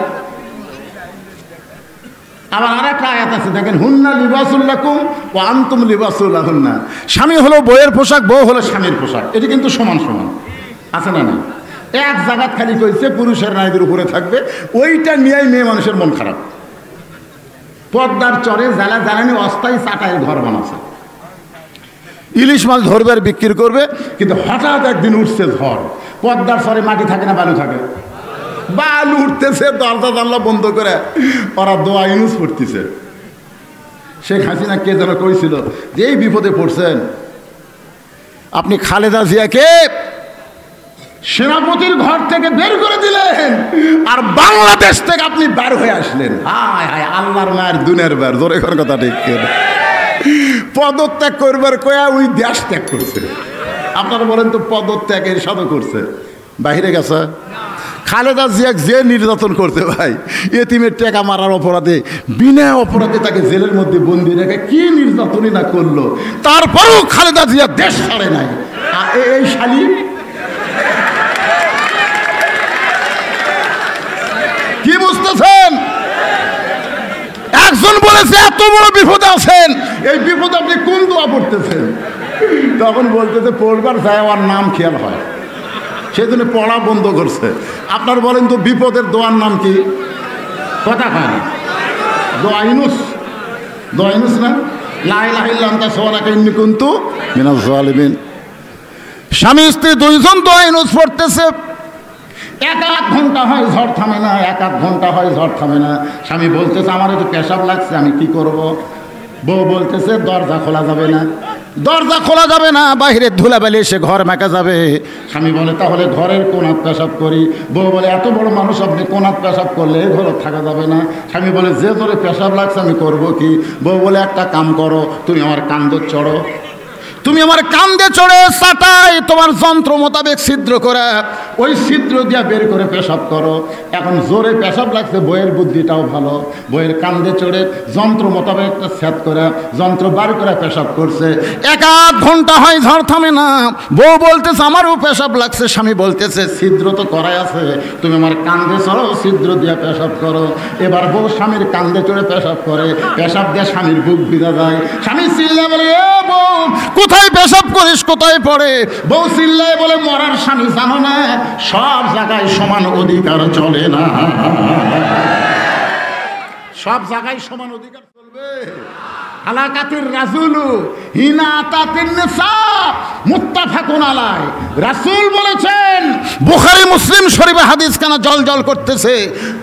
আবার আর একটা আয়াত আছে, দেখেন, হুন্না লিবাসুল লাকুম ওয়া আনতুম লিবাসুল লাহুন্না। স্বামী হলো বইয়ের পোশাক, বউ হলো স্বামীর পোশাক। এটা কিন্তু সমান সমান, আছে না না? এক জায়গাত খালি কইছে পুরুষের নারীদের উপরে থাকবে, ওইটা নিয়েই মেয়ে মানুষের মন খারাপ। পদ্মার চরে জ্বালা জ্বালানি অস্থায়ী চাটাইয়ের ঘর বানাচ্ছে। ইলিশ মাছ ধরবে আর বিক্রি করবে, কিন্তু হঠাৎ একদিন উঠছে ঝড়। পদ্মার চরে মাটি থাকে না বালু থাকে? বালু উঠতেছে, দরজা জানলা বন্ধ করে ওরা দোয়া ইউজ পড়তেছে। শেখ হাসিনা কে যেন কইছিল যে এই বিপদে পড়ছেন, আপনি খালেদা জিয়াকে সেনাপতির ঘর থেকে বের করে দিলেন, আর বাংলাদেশ থেকে আপনি বের হয়ে আসলেন। হায় হায়, আল্লাহর মায়ের দুনের বের। জোরে কোন কথা ঠিক কিনা? পদত্যাগ করবার কয়া ওই দেশ ত্যাগ করছে। আপনারা বলেন তো, পদত্যাগের সাথে করছে, বাহিরে গেছে। খালেদা জিয়া যে নির্যাতন করতে ভাই, এতিমের টাকা মারার অপরাধে, বিনা অপরাধে তাকে জেলের মধ্যে বন্দি রেখে কি নির্যাতনই না করলো, তারপরেও খালেদা জিয়া দেশ ছাড়ে নাই। এই শালী কি বুঝতেছেন? একজন বলেছে এত বড় বিপদে আছেন, এই বিপদ আপনি কোন দোয়া পড়তেছেন? তখন বলতেছে পড়বার যায় আমার নাম খেয়াল হয়, সেজন্য পড়া বন্ধ করছে। আপনার বলেন তো, বিপদের দোয়ার নাম কি? কথা খায় দোয়া ইউনুস, দোয়া ইউনুস না? লা ইলাহা ইল্লা আনতা সুবহানাকা ইন্নী কুনতু মিনাজ জালিমিন। স্বামী স্ত্রী দুইজন দোয়া ইউনুস পড়তেছে। এক ঘন্টা হয় ঝড় থামে না, এক ঘন্টা হয় ঝড় থামে না। স্বামী বলতেছে আমার তো পেশাব লাগছে, আমি কি করব? বউ বলতেছে দরজা খোলা যাবে না, দরজা খোলা যাবে না, বাইরে ধুলাবালি এসে ঘর মেকা যাবে। স্বামী বলে তাহলে ঘরের কোনাত পেশাব করি। বউ বলে এত বড় মানুষ আপনি কোনাত পেশাব করলে ঘরে থাকা যাবে না। স্বামী বলে যে ধরে পেশাব লাগছে আমি করব কি? বউ বলে একটা কাম করো, তুমি আমার কান্দে চড়ো, তুমি আমার কান্দে চড়ে চাটাই তোমার যন্ত্র মোতাবেক ছিদ্র করে ওই ছিদ্র দিয়ে বের করে পেশাব করো। এখন জোরে পেশাব লাগছে, বইয়ের বুদ্ধিটাও ভালো, বইয়ের কান্দে চড়ে যন্ত্র মোতাবেক একটা সেট করে যন্ত্র বার করে পেশাব করছে। এক ঘন্টা হয় ঝড় থামে না। বউ বলতেছে আমারও পেশাব লাগছে। স্বামী বলতেছে ছিদ্র তো করাই আছে, তুমি আমার কান্দে চড়ো, ছিদ্র দিয়ে পেশাব করো। এবার বউ স্বামীর কান্দে চড়ে পেশাব করে, পেশাব দিয়ে স্বামীর বুক ভিজা যায়। স্বামী চিল্লা বলে এ বউ কোথায় পেশাব করিস, কোথায় পড়ে? বউ চিল্লায় বলে মরার স্বামী জানো না সব জায়গায় সমান অধিকার চলে না, সব জায়গায় সমান অধিকার চলবে। হালাকাতির রাসূলু হিনা আতাতিন নিসা মুত্তাফাকুন আলাইহি। রাসূল বলেছেন, বুখারী মুসলিম শরীফে হাদিস কানা জলজল করতেছে,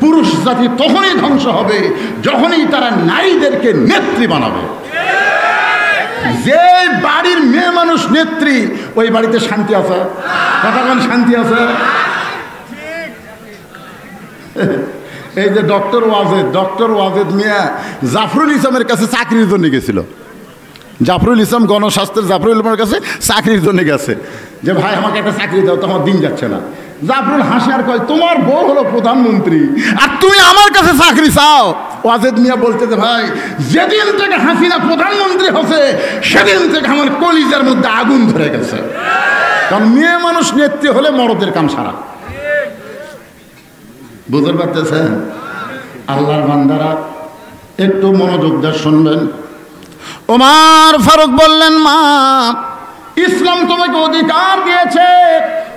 পুরুষ জাতি তখনই ধ্বংস হবে যখনই তারা নারীদেরকে নেত্রী বানাবে। যে বাড়ির মেয়ে মানুষ নেত্রী, ওই বাড়িতে শান্তি আছে? কতক্ষণ শান্তি আছে? এই যে ডক্টর ওয়াজেদ মিয়া জাফরুল ইসলামের কাছে চাকরির জন্য গেছিল। জাফরুল ইসলাম গণস্বাস্থ্যের জাফরুল ইসলামের কাছে চাকরির জন্য গেছে, যে ভাই আমাকে একটা চাকরি দাও, তো আমার দিন যাচ্ছে না। জাফরুল হাসি আর কয় তোমার বউ হলো প্রধানমন্ত্রী আর তুমি আমার কাছে চাকরি চাও? ওয়াজেদ মিয়া বলতে যে ভাই যেদিন থেকে হাসিনা প্রধানমন্ত্রী হচ্ছে সেদিন থেকে আমার কলিজার মধ্যে আগুন ধরে গেছে। কারণ মেয়ে মানুষ নেত্রী হলে মরদের কাম সারা। বুঝতে পারতেছেন? আল্লাহর বান্দারা একটু মনোযোগ দিয়ে শুনবেন। ওমর ফারুক বললেন, মা ইসলাম তোমাকে অধিকার দিয়েছে।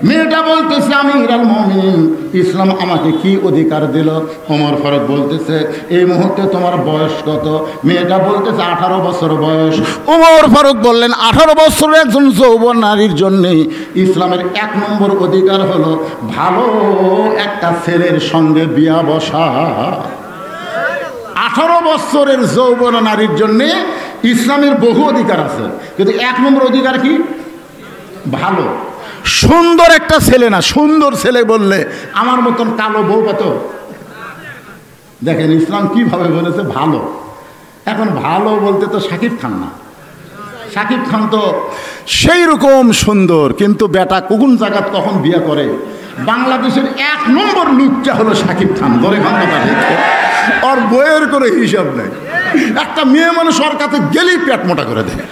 মেয়েটা বলতেছে আমিরুল মুমিনিন ইসলাম আমাকে কি অধিকার দিল? ওমর ফারুক বলতেছে এই মুহূর্তে তোমার বয়স কত? মেয়েটা বলতেছে 18 বছর বয়স। ওমর ফারুক বললেন 18 বছরের একজন যৌবন নারীর জন্য ইসলামের 1 নম্বর অধিকার হলো ভালো একটা ছেলের সঙ্গে বিয়া বসা। 18 বছরের যৌবন নারীর জন্যে ইসলামের বহু অধিকার আছে, কিন্তু 1 নম্বর অধিকার কি? ভালো সুন্দর একটা ছেলে না, সুন্দর ছেলে বললে আমার মতন কালো বউ পাতো। দেখেন ইসলাম কিভাবে বলেছে ভালো। এখন ভালো বলতে তো শাকিব খান না, শাকিব খান তো সেই রকম সুন্দর, কিন্তু বেটা কোন জায়গা কখন বিয়ে করে? বাংলাদেশের 1 নম্বর লুকটা হলো শাকিব খান। ধরে খান্না ওর বইয়ের করে হিসাব নেই। একটা মেয়ে মানুষ ওর কাছে গেলেই পেট মোটা করে দেয়।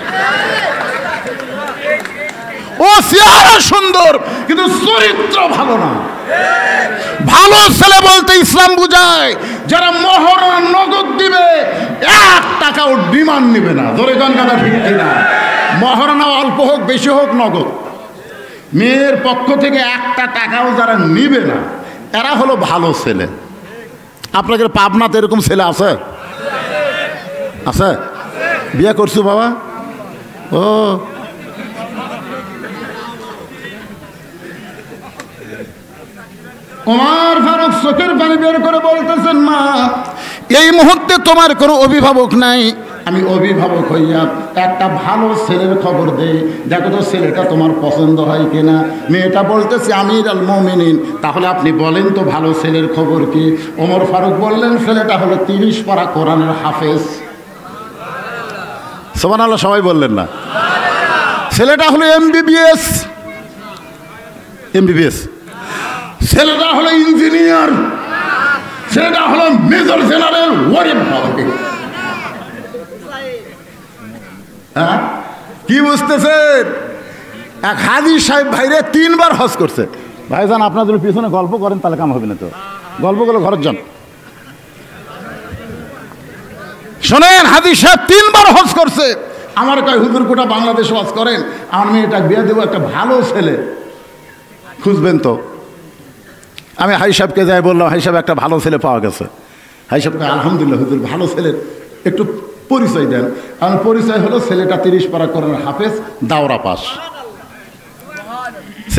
ও চেহারা সুন্দর কিন্তু চরিত্র ভালো না। ভালো ছেলে বলতে ইসলাম বুঝায় যারা মহর নগদ দিবে, 1 টাকাও ডিমান্ড নিবে না। ধরে গান গানা ঠিক কিনা? মহর না অল্প হোক বেশি হোক নগদ। মেয়ের পক্ষ থেকে 1টা টাকাও যারা নিবে না, এরা হলো ভালো ছেলে। আপনাদের পাবনাতে এরকম ছেলে আছে? আছে? বিয়ে করছো বাবা? ও ওমর ফারুক চোখের পানি বের করে বলতেছেন, মা এই মুহূর্তে তোমার কোনো অভিভাবক নাই, আমি অভিভাবক হইয়া একটা ভালো ছেলের খবর দেই, দেখো তো ছেলেটা তোমার পছন্দ হয় কিনা। মেয়েটা বলতেছে আমিরুল মুমিনিন তাহলে আপনি বলেন তো ভালো ছেলের খবর কি? ওমর ফারুক বললেন ছেলেটা হলো 30 পারা কোরআনের হাফেজ। সুবহানাল্লাহ, সবাই বললেন না? ছেলেটা হলো এমবিবিএস, ছেলেটা হলো ইঞ্জিনিয়ার, ছেলেটা হলো মেজর জেনারেল। ওরে বাবা, হ্যাঁ কি বুঝতেছেন? এক হাজী সাহেব ভাইরে 3 বার হজ করছে। ভাইজান আপনার যদি পিছনে গল্প করেন তাহলে কাম হবে না, তো গল্প করলে ঘরের যান। শোনেন, হাজী সাহেব 3 বার হজ করছে। আমার কয় হুজুর গোটা বাংলাদেশ হজ করেন, আমার মেয়েটা বিয়ে দেবো, একটা ভালো ছেলে খুঁজবেন তো। আমি হাই সাহেবকে যাই বললাম, হাই সাহেব একটা ভালো ছেলে পাওয়া গেছে। হাই সাহেবকে আলহামদুলিল্লাহ হুজুর ভালো ছেলের একটু পরিচয় দেন। আমার পরিচয় হলো ছেলেটা 30 পারা কোরআনের হাফেজ, দাওরা পাস।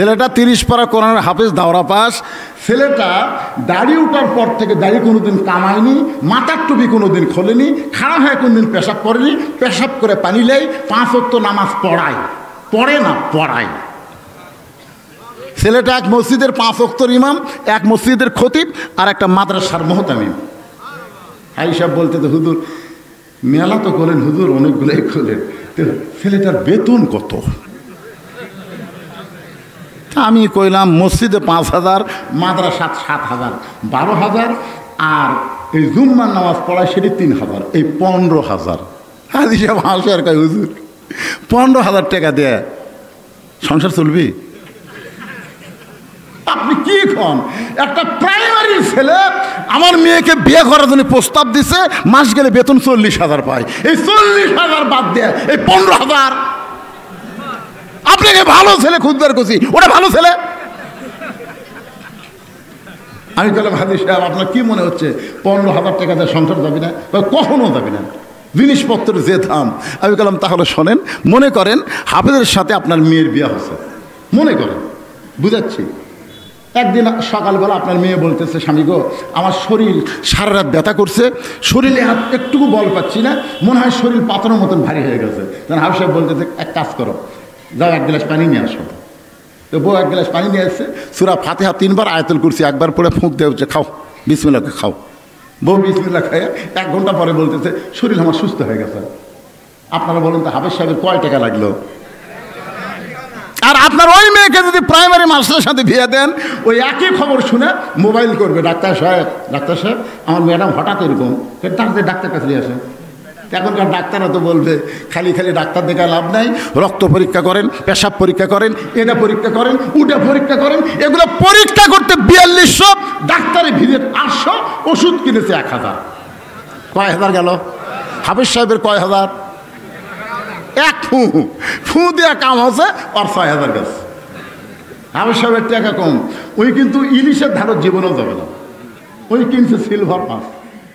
ছেলেটা 30 পারা কোরআনের হাফেজ, দাওরা পাস। ছেলেটা দাড়ি ওঠার পর থেকে দাড়ি কোনোদিন কামায়নি, মাথার টুপি কোনোদিন খোলেনি, খাড়া হয়ে কোনোদিন পেশাব করেনি, পেশাব করে পানি লেয়, 5 ওয়াক্ত নামাজ পড়ায়, পড়ে না পড়ায়। ছেলেটা এক মসজিদের 5 ওয়াক্তের ইমাম, এক মসজিদের খতিব, আর একটা মাদ্রাসার মোহতামিম। আইসাব বলতে তো হুজুর মেলা তো করেন হুজুর, অনেকগুলোই করেন, তো ছেলেটার বেতন কত? আমি কইলাম মসজিদে 5,000, মাদ্রাসা 7,000, 12,000, আর এই জুম্মার নামাজ পড়ায় সেটি 3,000, এই 15,000। হাজি সাহেব হাসে আর কয় হুজুর 15,000 টাকা দেয় সংসার চলবি? আপনি কি খন? একটা প্রাইমারি ছেলে আমার মেয়েকে বিয়ে করার জন্য প্রস্তাব দিছে, মাস গেলে বেতন 40,000 পায়, এই 40,000 বাদ দেয় এই 15,000। আপনাকে ভালো ছেলে খুঁজবার করছি, ওটা ভালো ছেলে। আমি বললাম হাজি সাহেব আপনার কি মনে হচ্ছে 15,000 টাকা দিয়ে সংসার যাবে না? কখনো যাবে না, জিনিসপত্রের যে দাম। আমি বললাম তাহলে শোনেন, মনে করেন হাফেজের সাথে আপনার মেয়ের বিয়ে হচ্ছে, মনে করেন, বুঝাচ্ছি। একদিন সকালবেলা আপনার মেয়ে বলতেছে, স্বামী গো আমার শরীর সারা রাত ব্যথা করছে, শরীরে হাত একটুকু বল পাচ্ছি না, মনে হয় শরীর পাথরের মতন ভারী হয়ে গেছে। তখন হাফেজ সাহেব বলতেছে এক কাজ করো, যাও 1 গ্লাস পানি নিয়ে আসো। তো বউ 1 গ্লাস পানি নিয়ে আসছে, সূরা ফাতিহা 3 বার, আয়াতুল কুরসি 1 বার পড়ে ফুঁক দিয়ে হচ্ছে খাও, বিসমিল্লাহ খাও। বউ বিসমিল্লাহ খায় 1 ঘন্টা পরে বলতেছে শরীর আমার সুস্থ হয়ে গেছে। আপনারা বলুন তো হাফেজ সাহেবের কয় টাকা লাগলো? আর আপনার ওই মেয়েকে যদি প্রাইমারি মাস্টারের সাথে বিয়ে দেন, ওই একই খবর শুনে মোবাইল করবে, ডাক্তার সাহেব আমার ম্যাডাম হঠাৎ এরকম, ডাক্তার কাছে নিয়ে আসেন। এখনকার ডাক্তাররা তো বলবে খালি খালি ডাক্তার দেখা লাভ নাই, রক্ত পরীক্ষা করেন, পেশাব পরীক্ষা করেন, এটা পরীক্ষা করেন, ওটা পরীক্ষা করেন। এগুলো পরীক্ষা করতে 4200, ডাক্তারের ভিড়ের 800, ওষুধ কিনেছে 1000। কয় হাজার গেল? হাফেজ সাহেবের কয় হাজার? এক ফু দেওয়া কাম হচ্ছে আর 6,000 গেছে। হাফেজ সাহেবের টাকা কম, ওই কিন্তু ইলিশের ধারত জীবনেও যাবে না। ওই কিনছে সিলভার মাছ,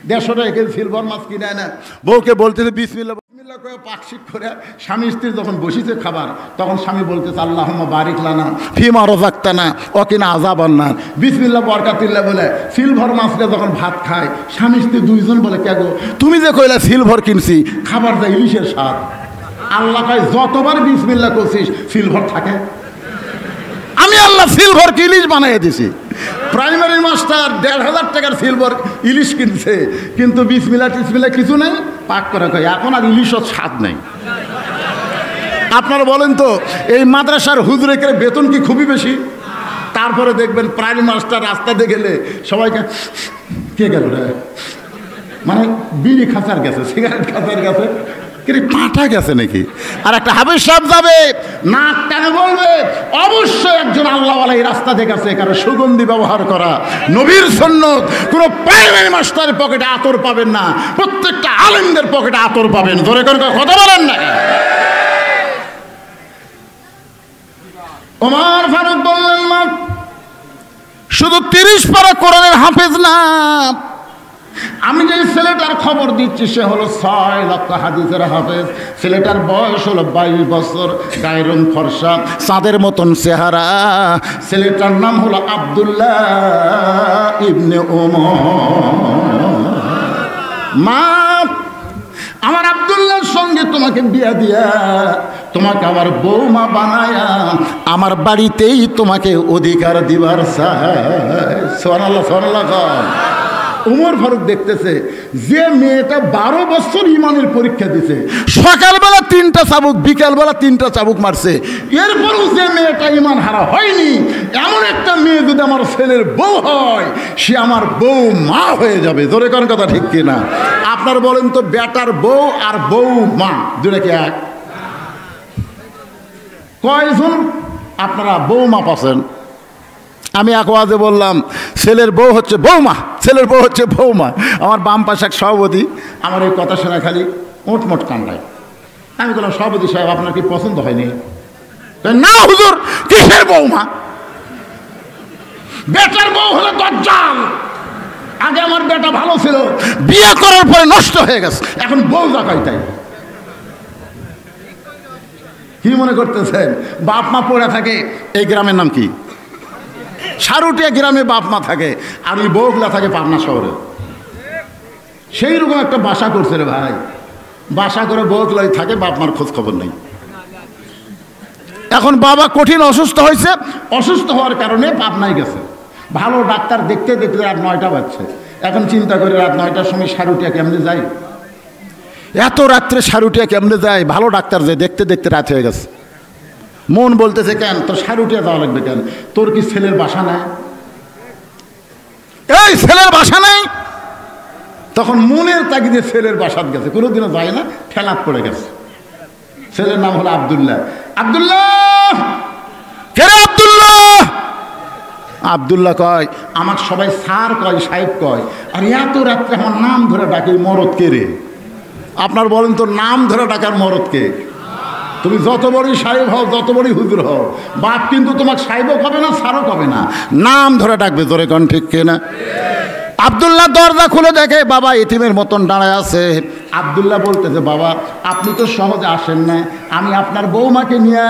150 টাকা সিলভার মাছ কিনে না। বউকে বলতেছে বিসমিল্লাহ বিসমিল্লাহ করে পাকশিক করে, স্বামী স্ত্রী যখন বসিছে খাবার, তখন স্বামী বলতেছে আল্লাহুম্মা বারিক লানা ফিমা রাযাকতানা ওয়া কিনা আযাবান্নার। বিসমিল্লাহ বরকাতিল্লাহ বলে সিলভার মাছটা যখন ভাত খায়, স্বামী স্ত্রী দুইজন বলে কে গো তুমি যে কইলা সিলভার কিনছি, খাবার যা ইলিশের স্বাদ। আল্লাহ কয় যতবার বিসমিল্লাহ করছিস সিলভার থাকে। আমি আল্লাহ সিলভার কি ইলিশ বানাইয়া দিছি। প্রাইমারি মাস্টার 1,500 টাকার সিলভার ইলিশ কিনছে, কিন্তু বিসমিল্লাহ টিসমিল্লাহ কিছু নেই, পাক করে কয় এখন আর ইলিশও স্বাদ নেই। আপনারা বলেন তো এই মাদ্রাসার হুজুরের বেতন কি খুবই বেশি? তারপরে দেখবেন প্রাইমারি মাস্টার রাস্তাতে গেলে সবাইকে কে গেল রে, মানে বিড়ি খাঁচার গেছে, সিগারেট খাঁচার গেছে, পাটা গেছে নাকি। আর একটা হাফেজ সাহেব যাবে নাক টানে বলবে অবশ্যই একজন আল্লাহওয়ালা এই রাস্তাতে গেছে, কারণ সুগন্ধি ব্যবহার করা নবীর সুন্নত। কোনো প্রাইমারি মাস্টারের পকেটে আতর পাবেন না, প্রত্যেকটা আলেমদের পকেটে আতর পাবেন। ধরে করে কথা বলেন না। ওমর ফারুক বললেন মা শুধু 30 পারা কোরআনের হাফেজ না, আমি যে ছেলেটার খবর দিচ্ছি সে হলো 6 লক্ষ হাদিসের হাফেজ। ছেলেটার বয়স হলো 22 বছর, গায়ের রং ফর্সা, চাঁদের মতন চেহারা। ছেলেটার নাম হলো আব্দুল্লাহ ইবনে ওমর। মা আমার আব্দুল্লাহর সঙ্গে তোমাকে বিয়া দিয়া, তোমাকে আমার বৌমা বানায়া আমার বাড়িতেই তোমাকে অধিকার দিবার চাই। সুবহানাল্লাহ সুবহানাল্লাহ। উমর ফারুক দেখতেছে যে মেয়েটা 12 বছর ইমানের পরীক্ষা দিছে, সকালবেলা 3টা চাবুক, বিকালবেলা 3টা চাবুক মারছে, এরপরও যে মেয়েটা ইমান হারা হয়নি, এমন একটা মেয়ে যদি আমার ছেলের বউ হয়, সে আমার বউ মা হয়ে যাবে। জোরে কোন কথা ঠিক কিনা? আপনার বলেন তো বেটার বউ আর বউ মা দুটো কি এক? কয়জন আপনারা বউ মা পাচ্ছেন? আমি এক ওয়াজে বললাম ছেলের বউ হচ্ছে বৌমা, ছেলের বউ হচ্ছে বৌমা। আমার বাম পাশে এক সভাপতি আমার এই কথা শোনা খালি মোটমোট কান্দায়। আমি বললাম সভাপতি সাহেব আপনার কি পছন্দ হয়নি? না হুজুর, কিসের বৌমা? বেটার বউ হলো দজ্জাল। আগে আমার বেটা ভালো ছিল, বিয়ে করার পরে নষ্ট হয়ে গেছে, এখন বউ জাকাই তাই। কি মনে করতেছেন বাপ মা পড়ে থাকে? এই গ্রামের নাম কি? সারুটিয়া গ্রামে বাপ মা থাকে, আর ওই বউগুলা থাকে পাবনা শহরে। সেই রকম একটা বাসা করছে রে ভাই, বাসা করে বউগুলাই থাকে, বাপ মার খোঁজ খবর নেই। এখন বাবা কঠিন অসুস্থ হয়েছে, অসুস্থ হওয়ার কারণে পাবনায় গেছে। ভালো ডাক্তার দেখতে দেখতে রাত 9টা বাজছে। এখন চিন্তা করে রাত 9টার সময় সারুটিয়া কেমনে যায়, এত রাত্রে সারুটিয়া কেমনে যায়? ভালো ডাক্তার যে দেখতে দেখতে রাত হয়ে গেছে। মন বলতেছে কেন তোর সারুটিয়া যাওয়া লাগবে কেন? তোর কি ছেলের বাসা নাই? এই ছেলের বাসা নাই। তখন মনের তাগিদে ছেলের বাসাত গেছে, কোনোদিনও যায় না, ঠেলাত পড়ে গেছে। ছেলের নাম হলো আব্দুল্লাহ। আব্দুল্লাহ কে রে? আব্দুল্লাহ। আব্দুল্লাহ কয় আমার সবাই স্যার কয়, সাহেব কয়, আর এত রাত্রে আমার নাম ধরে ডাকে মরদ কে রে? আপনার বলেন তো, নাম ধরে ডাকার মরদ কে? তুমি যত বড়ই সাহেব হও, যত বড়ই হুজুর হও, বাপ কিন্তু তোমাকে সাহেবও কবে না, স্যারও কবে না, নাম ধরে ডাকবে। জোরে কোন ঠিক কিনা? আব্দুল্লাহ দরজা খুলে দেখে বাবা এতিমের মতন দাঁড়ায় আছে। আব্দুল্লাহ বলতেছে বাবা আপনি তো সহজে আসেন না, আমি আপনার বৌমাকে নিয়ে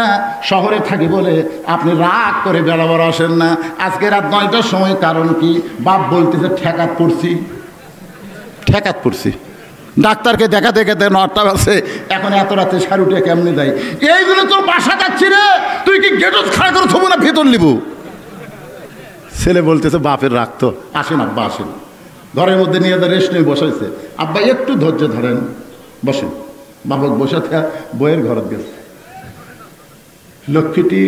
শহরে থাকি বলে আপনি রাগ করে বেলা বড় আসেন না। আজকে রাত 9টার সময় কারণ কি? বাপ বলতেছে ঠেকাত পড়ছি, ঠেকাত পড়ছি। ডাক্তারকে দেখাতে দেখাতে 9টা বাজে, এখন এত রাতে সারুটিয়া কেমনে দেয়? এই জন্য তোর বাসা যাচ্ছি রে, তুই কি গেট খাড়া করে থবো না ভেতর নিব? ছেলে বলতেছে বাপের রাখতো, আসেন আব্বা আসেন। ঘরের মধ্যে নিয়ে রেস্ট নিয়ে বসাইছে। আব্বা একটু ধৈর্য ধরেন, বসেন। বাবক বসে থাকা বইয়ের ঘরত গেছে। লক্ষ্মীটি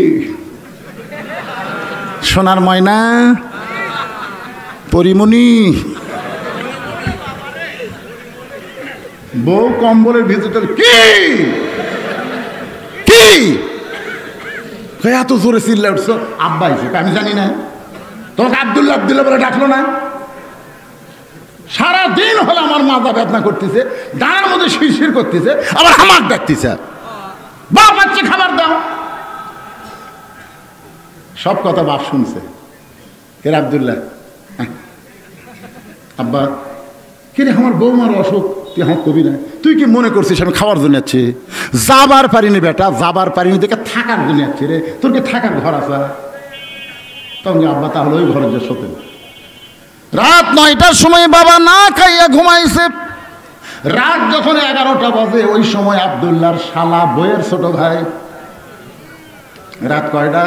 সোনার ময়না পরিমণি, বউ কম্বলের ভিতরে কি কি এত জোরে চিল্লা উঠছো? আব্বা এসে আমি জানি না, তোমাকে আব্দুল্লাহ আব্দুল্লাহ বলে ডাকলো না? সারাদিন হলো আমার মাথা বেদনা করতেছে, ডানার মধ্যে শিরশির করতেছে, আবার হামাক ডাকতেছে, বাপ বাচ্চা খাবার দাও। সব কথা বাপ শুনছে। কে আব্দুল্লাহ? আব্বা কে রে? আমার বৌমার অসুখ, তুই আমার কবি না, তুই কি মনে করছিস আমি খাওয়ার জন্য যাচ্ছি? যাবার পারিনি বেটা, যাবার পারিনি দেখে থাকার জন্য যাচ্ছি রে, তোর কি থাকার ঘর আছে? তখন আব্বা তাহলে ওই ঘরে যে শোতেন। রাত 9টার সময় বাবা না খাইয়া ঘুমাইছে। রাত যখন 11টা বাজে, ওই সময় আব্দুল্লাহর শালা বইয়ের ছোট ভাই, রাত কয়টা?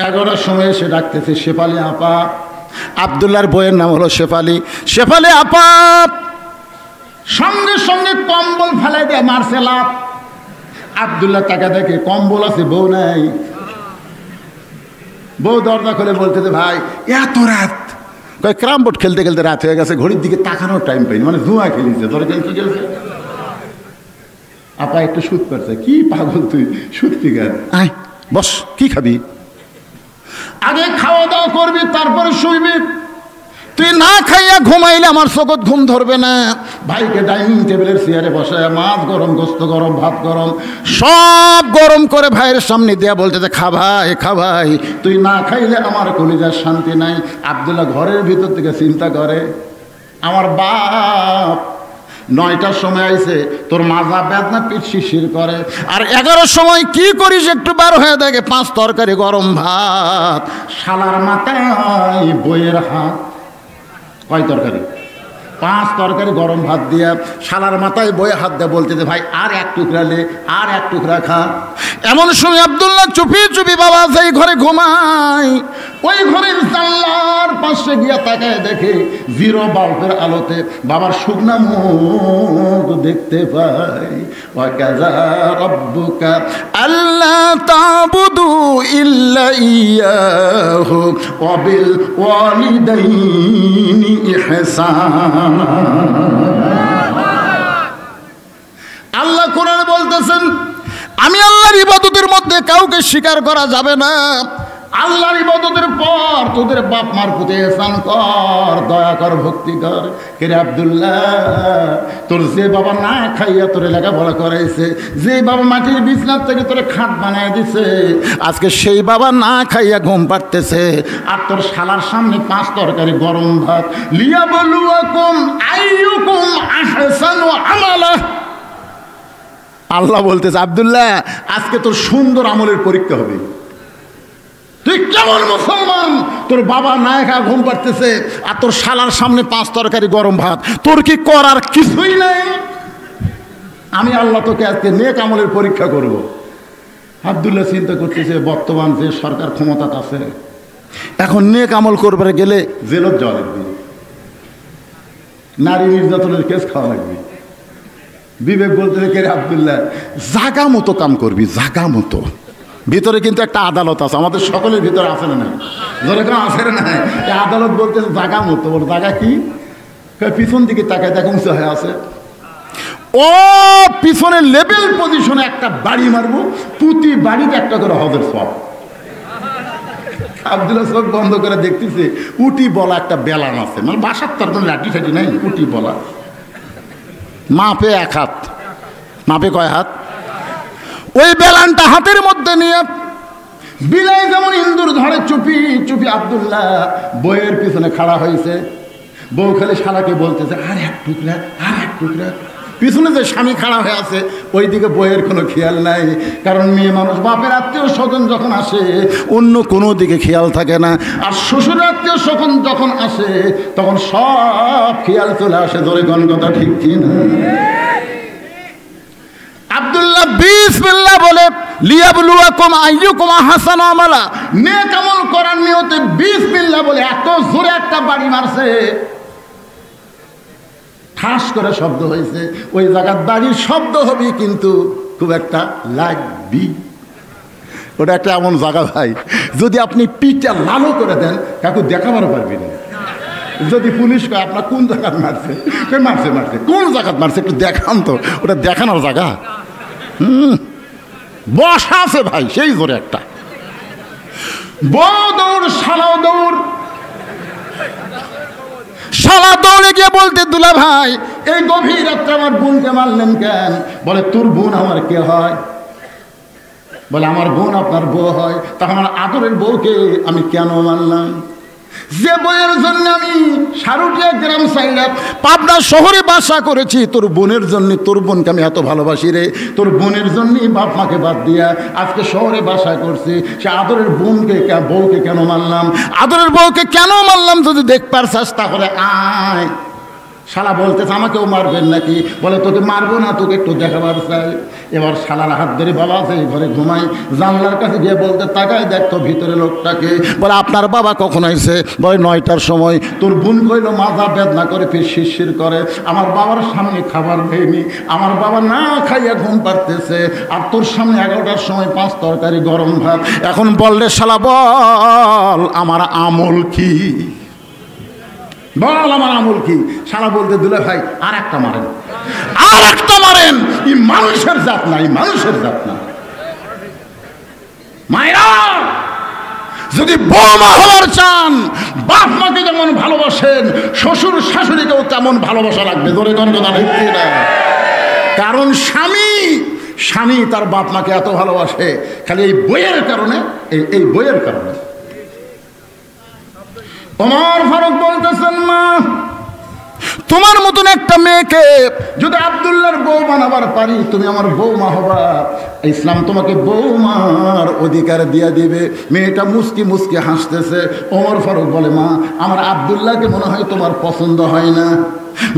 11টার সময় সে ডাকতেছে শেফালি আপা। আব্দুল্লাহর বইয়ের নাম হলো শেফালি। শেফালি আপা সঙ্গে সঙ্গে কম্বল ফেলাই দেয়, মারছে লাভ। আব্দুল্লাহ তাকে দেখে কম্বল আছে, বউ নাই। বউ দরজা খুলে বলতেছে ভাই এত রাত? কয় ক্রাম বোর্ড খেলতে খেলতে রাত হয়ে গেছে, ঘড়ির দিকে তাকানোর টাইম পাইনি, মানে জুয়া খেলিছে। ধরে কি খেলছে? আপা একটু সুদ করছে। কি পাগল তুই, সুদ কি গান? আয় বস, কি খাবি? আগে খাওয়া দাওয়া করবি তারপরে শুইবি। তুই না খাইয়া ঘুমাইলে আমার চোখত ঘুম ধরবে না। ভাইকে ডাইনিং টেবিলের চেয়ারে বসায় মাছ গরম, গোস্ত গরম, ভাত গরম, সব গরম করে ভাইয়ের সামনে দেয়া বলতেছে খা ভাই, খা ভাই, তুই না খাইলে আমার কলিজার শান্তি নাই। আব্দুল্লাহ ঘরের ভিতর থেকে চিন্তা করে আমার বাপ 9টার সময় আইছে, তোর মাজা বেদনা, পিঠ শিরশির করে, আর 11টার সময় কি করিস? একটু বার হয়ে দেখে 5 তরকারি গরম ভাত, শালার মাথায় বইয়ের হাত। কয় তরকারি? 5 তরকারি গরম ভাত দিয়া শালার মাথায় বয়ে হাত দেয়া বলতে ভাই আর এক টুকরা লে, আর এক টুকরা খা। এমন সময় আব্দুল্লাহ চুপি চুপি বাবা যেই ঘরে ঘুমায়, ওই ঘরের জানলার পাশে গিয়া তাকায় দেখে 0 বাল্বের আলোতে বাবার শুকনা মুখ দেখতে পায়। ওয়াকাযা রাব্বুকা আল্লা তা'বুদু ইল্লা ইয়াহু ওয়া বিল ওয়ালিদাইনি ইহসানা। আল্লাহ কোরআনে বলতেছেন আমি আল্লাহর ইবাদতের মধ্যে কাউকে স্বীকার করা যাবে না। আল্লাহর ইবাদতের পর তোদের বাপ মার প্রতি ইহসান কর, দয়া কর, ভক্তি কর। কে রে আব্দুল্লাহ, তোর যে বাবা না খাইয়া তোরে লেখাপড়া করাইছে, যে বাবা মাটির বিছনার থেকে তোরে খাট বানায় দিছে, আজকে সেই বাবা না খাইয়া ঘুম পাড়তেছে, আর তোর শালার সামনে 5 তরকারি গরম ভাত। লিয়াবলুয়াকুম আইয়ুকুম আহসানু আমালা। আল্লাহ বলতেছে, আব্দুল্লাহ আজকে তোর সুন্দর আমলের পরীক্ষা হবে। তুই কেমন মুসলমান? তোর বাবা না খা ঘুম পাড়তেছে, আর তোর শালার সামনে 5 তরকারি গরম ভাত, তোর কি করার কিছুই নাই? আমি আল্লাহ তোকে আজকে নেক আমলের পরীক্ষা করব। আব্দুল্লাহ চিন্তা করতেছে, বর্তমান যে সরকার ক্ষমতা আছে, এখন নেক আমল করবার গেলে জেলত যাওয়া লাগবে, নারী নির্যাতনের কেস খাওয়া লাগবে। বিবেক বলতেছে, কে রে আব্দুল্লাহ, জাগা মতো কাম করবি, জাগা মতো। ভিতরে কিন্তু একটা আদালত আছে, আমাদের সকলের ভিতরে আছে না নাই? যেরকম আছে না নাই? আদালত বলতেছে জাগা মতো। ওর জাগা কি? পিছন দিকে তাকায় দেখুন উঁচু হয়ে আছে, ও পিছনে লেভেল পজিশনে একটা বাড়ি মারবো, প্রতি বাড়িতে একটা করে হজের সব। আব্দুল্লাহ চোখ বন্ধ করে দেখতেছে, উটি বলা একটা বেলান আছে, মানে বাসার তার কোনো লাঠি ঠাঠি নাই, উটি বলা, মাপে 1 হাত। মাপে কয় হাত? ওই বেলানটা হাতের মধ্যে নিয়ে বিলাই যেমন ইন্দুর ধরে চুপি চুপি আব্দুল্লাহ বইয়ের পিছনে খাড়া হয়েছে। বউ খালি শালাকে বলতেছে, আর 1 টুকরা, আর 1 টুকরা। পিছনে যে স্বামী খাড়া হয়ে আছে ওই দিকে বইয়ের কোনো খেয়াল নাই, কারণ মেয়ে মানুষ বাপের আত্মীয় স্বজন যখন আসে অন্য কোনো দিকে খেয়াল থাকে না, আর শ্বশুর আত্মীয় স্বজন যখন আসে তখন সব খেয়াল চলে আসে। ধরে গণকথা ঠিক কিনা? আব্দুল্লাহ বিসমিল্লাহ বলে লিয়াবলুয়াকুম আইয়ুকুম আহসানু আমালা, নেক আমল করার নিয়তে বিসমিল্লাহ বলে এত জোরে একটা বাড়ি মারছে, ঠাস করে শব্দ হয়েছে। ওই জায়গার বাড়ির শব্দ হবে কিন্তু খুব একটা লাগবি। ওটা একটা এমন জায়গা ভাই, যদি আপনি পিঠটা লালও করে দেন কাকু দেখাবারও পারবি না। যদি পুলিশ কয় আপনার কোন জায়গায় মারছে, মারছে মারছে কোন জায়গায় মারছে একটু দেখান তো, ওটা দেখানোর জায়গা। বসা আছে ভাই সেই জোরে একটা। বউ দৌড়, শালাও দৌড়। শালা দৌড়ে গিয়ে বলতে, দুলা ভাই এই গভীর রাত্রে আমার বোনকে মারলেন কেন? বলে, তোর বোন আমার কে হয়? বলে, আমার বোন আপনার বউ হয়। তখন আমার আদরের বউকে আমি কেন মারলাম? যে বইয়ের জন্য আমি সারুটিয়া গ্রাম সাইডে পাবনা শহরে বাসা করেছি, তোর বোনের জন্য, তোর বোনকে আমি এত ভালোবাসি রে, তোর বোনের জন্যই বাপ মাকে বাদ দিয়া আজকে শহরে বাসা করছি। সে আদরের বোনকে বউকে কেন মারলাম? আদরের বউকে কেন মারলাম যদি দেখবার চেষ্টা করে আয়। শালা বলতেছে আমাকেও মারবেন নাকি? বলে, তোকে মারবো না, তোকে একটু দেখাবার চাই। এবার শালার হাত ধরে বাবা আছে ঘরে ঘুমাই, জানলার কাছে গিয়ে বলতে, তাকায় দেখতো ভিতরে লোকটাকে। বলে, আপনার বাবা কখন আইছে? বলে, 9টার সময়। তোর বোন কইলো মাজা বেদনা করে ফির শিরশির করে, আমার বাবার সামনে খাবার দেয়নি, আমার বাবা না খাইয়া ঘুম পাড়তেছে, আর তোর সামনে 11টার সময় 5 তরকারি গরম ভাত। এখন বললে শালা বল আমার আমল কি? বল আমার আমল কি? শালা বলতে, দুলে ভাই আর একটা মারেন, আর একটা মারেন। এই মানুষের জাত না, এই মানুষের জাত না। মায়েরা যদি বৌমা হওয়ার চান, বাপ মাকে যেমন ভালোবাসেন শ্বশুর শাশুড়িকেও তেমন ভালোবাসা রাখবে। ধরে গণগণা লিখতে না, কারণ স্বামী তার বাপ মাকে এত ভালোবাসে খালি এই বইয়ের কারণে, এই বইয়ের কারণে। ওমর ফারুক বলতেছেন, মা তোমার মতন একটা মেয়েকে যদি আব্দুল্লাহর বউ বানাবার পারি, তুমি আমার বৌমা হবা, ইসলাম তোমাকে বৌমার অধিকার দিয়ে দিবে। মেয়েটা মুস্কি মুস্কি হাসতেছে। ওমর ফারুক বলে, মা আমার আব্দুল্লাহকে মনে হয় তোমার পছন্দ হয় না।